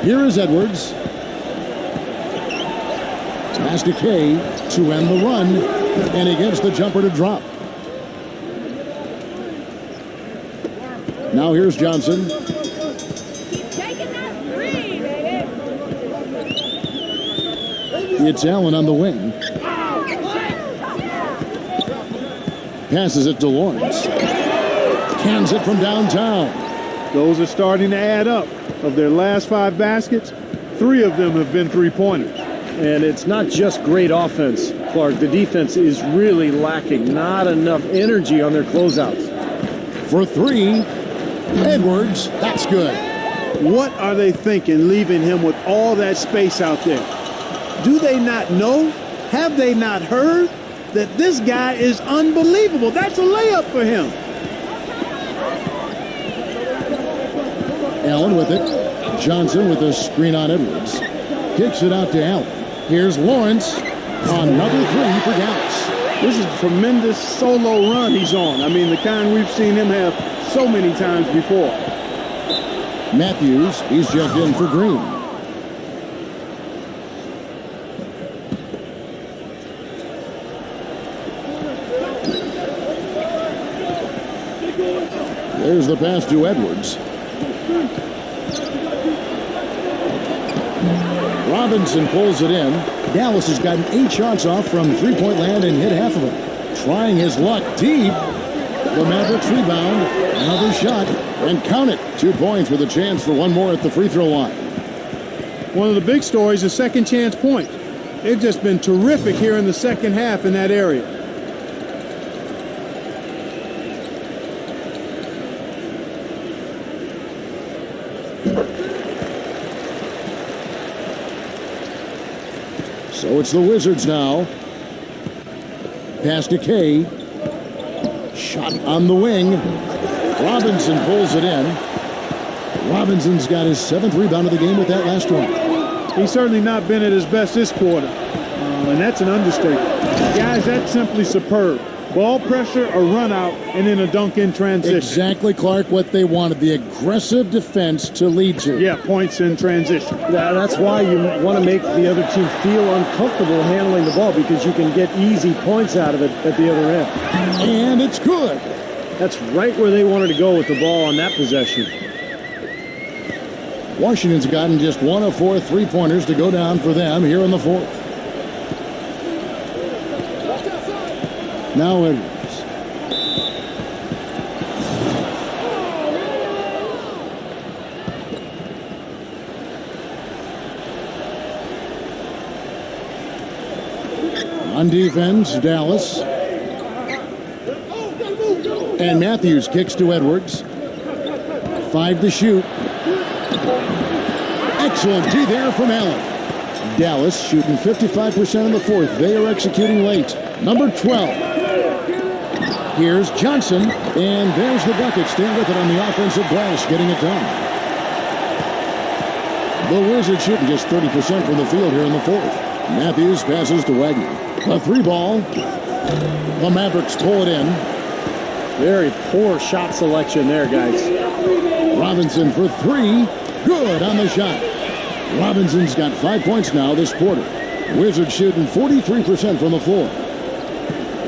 Here is Edwards. Pass to K to end the run. And he gets the jumper to drop. Now here's Johnson. It's Allen on the wing. Passes it to Lawrence. Cans it from downtown. Those are starting to add up. Of their last 5 baskets, 3 of them have been 3-pointers. And it's not just great offense, Clark. The defense is really lacking. Not enough energy on their closeouts. For 3, Edwards. That's good. What are they thinking, leaving him with all that space out there? Do they not know? Have they not heard that this guy is unbelievable? That's a layup for him. Allen with it. Johnson with a screen on Edwards. Kicks it out to Allen. Here's Lawrence. Another three for Dallas. This is a tremendous solo run he's on. I mean, the kind we've seen him have so many times before. Matthews, he's checked in for Green. There's the pass to Edwards. Robinson pulls it in. Dallas has gotten 8 shots off from three-point land and hit half of them. Trying his luck deep. The Mavericks rebound. Another shot. And count it. 2 points with a chance for one more at the free throw line. One of the big stories is second chance point. They've just been terrific here in the second half in that area. So it's the Wizards now. Pass to K. Shot on the wing. Robinson pulls it in. Robinson's got his 7th rebound of the game with that last one. He's certainly not been at his best this quarter. And that's an understatement. Guys, that's simply superb. Ball pressure, a run out, and then a dunk in transition. Exactly, Clark, what they wanted. The aggressive defense to lead to. Yeah, points in transition. That's why you want to make the other team feel uncomfortable handling the ball, because you can get easy points out of it at the other end. And it's good. That's right where they wanted to go with the ball on that possession. Washington's gotten just 1 of 4 three-pointers to go down for them here in the 4th. Now Edwards. On defense, Dallas. And Matthews kicks to Edwards. 5 to shoot. Excellent D there from Allen. Dallas shooting 55% in the 4th. They are executing late. Number 12. Here's Johnson, and there's the bucket. Staying with it on the offensive glass, getting it done. The Wizards shooting just 30% from the field here in the 4th. Matthews passes to Wagner. A 3-ball. The Mavericks pull it in. Very poor shot selection there, guys. Robinson for 3. Good on the shot. Robinson's got 5 points now this quarter. Wizards shooting 43% from the floor.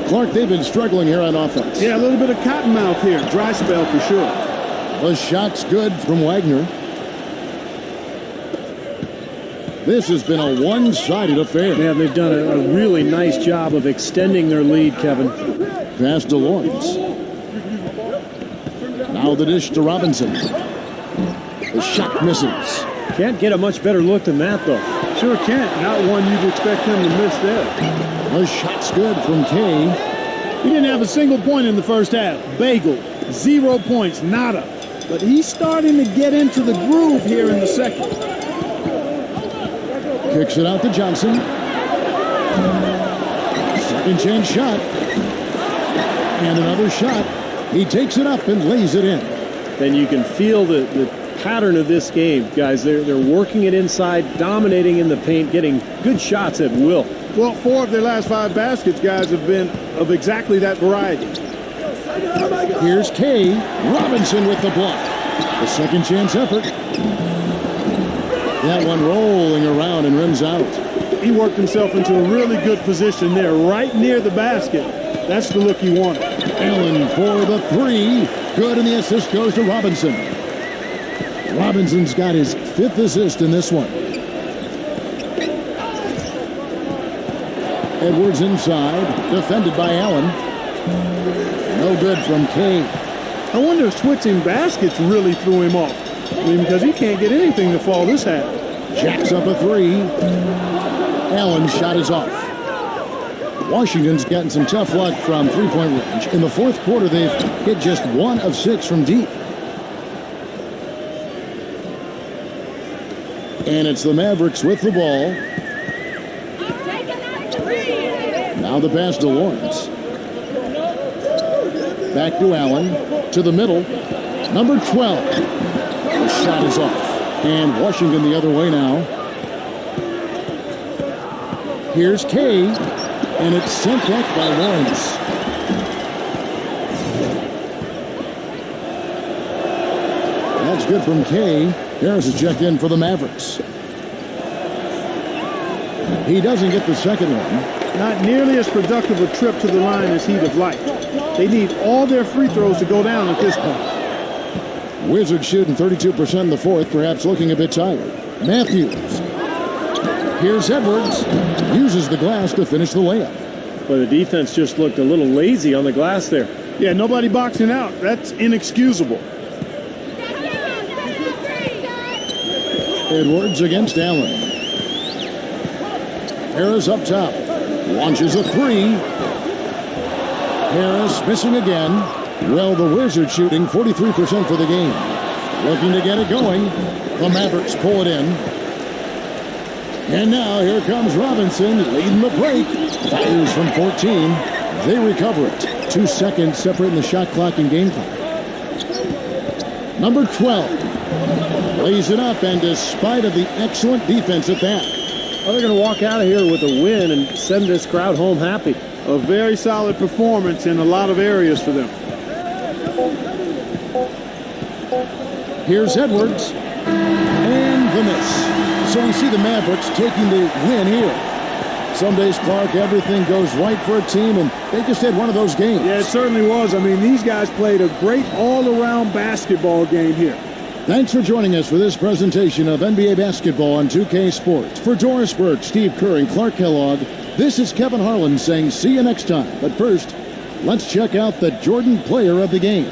Clark, they've been struggling here on offense. Yeah, a little bit of cottonmouth here. Dry spell for sure. The shot's good from Wagner. This has been a one-sided affair. Yeah, they've done a really nice job of extending their lead, Kevin. Pass to Lawrence. Now the dish to Robinson. The shot misses. Can't get a much better look than that, though. Sure can't. Not one you'd expect him to miss there. The shot's good from K. He didn't have a single point in the first half. Bagel. 0 points. Nada. But he's starting to get into the groove here in the second. Kicks it out to Johnson. Second chance shot. And another shot. He takes it up and lays it in. Then you can feel the pattern of this game, guys. They're working it inside, dominating in the paint, getting good shots at will. Well, 4 of their last 5 baskets, guys, have been of exactly that variety. Here's K. Robinson with the block. The second chance effort. That one rolling around and rims out. He worked himself into a really good position there, right near the basket. That's the look he wanted. Allen for the 3. Good, and the assist goes to Robinson. Robinson's got his 5th assist in this one. Edwards inside, defended by Allen. No good from K. I wonder if switching baskets really threw him off. I mean, because he can't get anything to fall this half. Jacks up a 3. Allen's shot is off. Washington's gotten some tough luck from three-point range. In the 4th quarter, they've hit just 1 of 6 from deep. And it's the Mavericks with the ball. Now the pass to Lawrence. Back to Allen. To the middle. Number 12. The shot is off. And Washington the other way now. Here's K, and it's sent back by Lawrence. That's good from K. Harris is checked in for the Mavericks. He doesn't get the second one. Not nearly as productive a trip to the line as he'd have liked. They need all their free throws to go down at this point. Wizards shooting 32% in the fourth, perhaps looking a bit tired. Matthews. Here's Edwards. Uses the glass to finish the layup. But the defense just looked a little lazy on the glass there. Yeah, nobody boxing out. That's inexcusable. Edwards against Allen. Harris up top. Launches a three. Harris missing again. Well, the Wizards shooting 43% for the game. Looking to get it going. The Mavericks pull it in. And now here comes Robinson leading the break. Fires from 14. They recover it. 2 seconds separating the shot clock and game clock. Number 12 lays it up, and despite of the excellent defense at that. Well, they're going to walk out of here with a win and send this crowd home happy. A very solid performance in a lot of areas for them. Here's Edwards. And the miss. So we see the Mavericks taking the win here. Some days, Clark, everything goes right for a team, and they just had one of those games. Yeah, it certainly was. I mean, these guys played a great all-around basketball game here. Thanks for joining us for this presentation of NBA basketball on 2K Sports. For Doris Burke, Steve Kerr, and Clark Kellogg, this is Kevin Harlan saying see you next time. But first, let's check out the Jordan player of the game.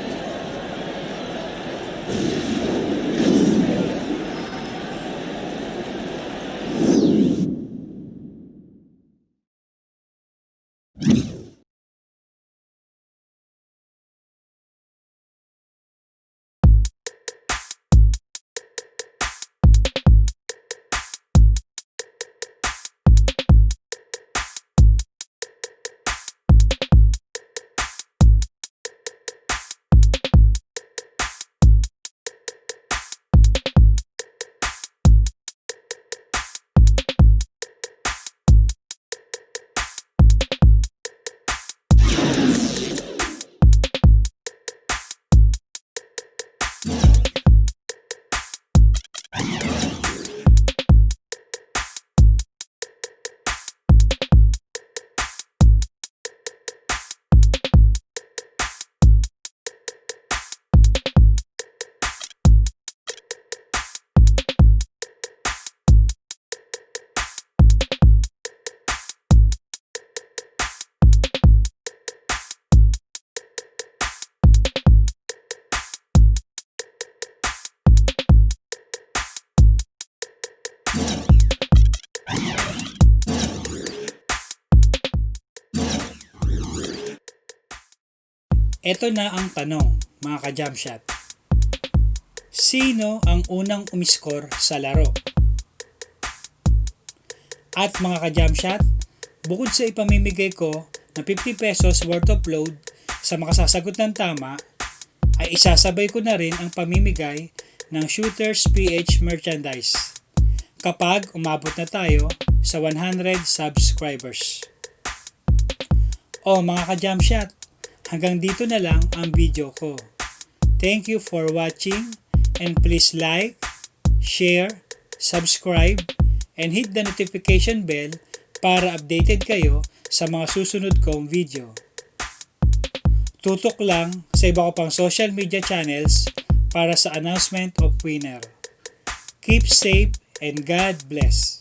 Ito na ang tanong, mga ka-jump shot. Sino ang unang umiskor sa laro? At mga ka-jump shot, bukod sa ipamimigay ko na 50 pesos worth of load sa makasasagot ng tama, ay isasabay ko na rin ang pamimigay ng Shooters PH merchandise kapag umabot na tayo sa 100 subscribers. O mga ka-jump shot, hanggang dito na lang ang video ko. Thank you for watching, and please like, share, subscribe, and hit the notification bell para updated kayo sa mga susunod kong video. Tutok lang sa iba ko pang social media channels para sa announcement of winner. Keep safe and God bless.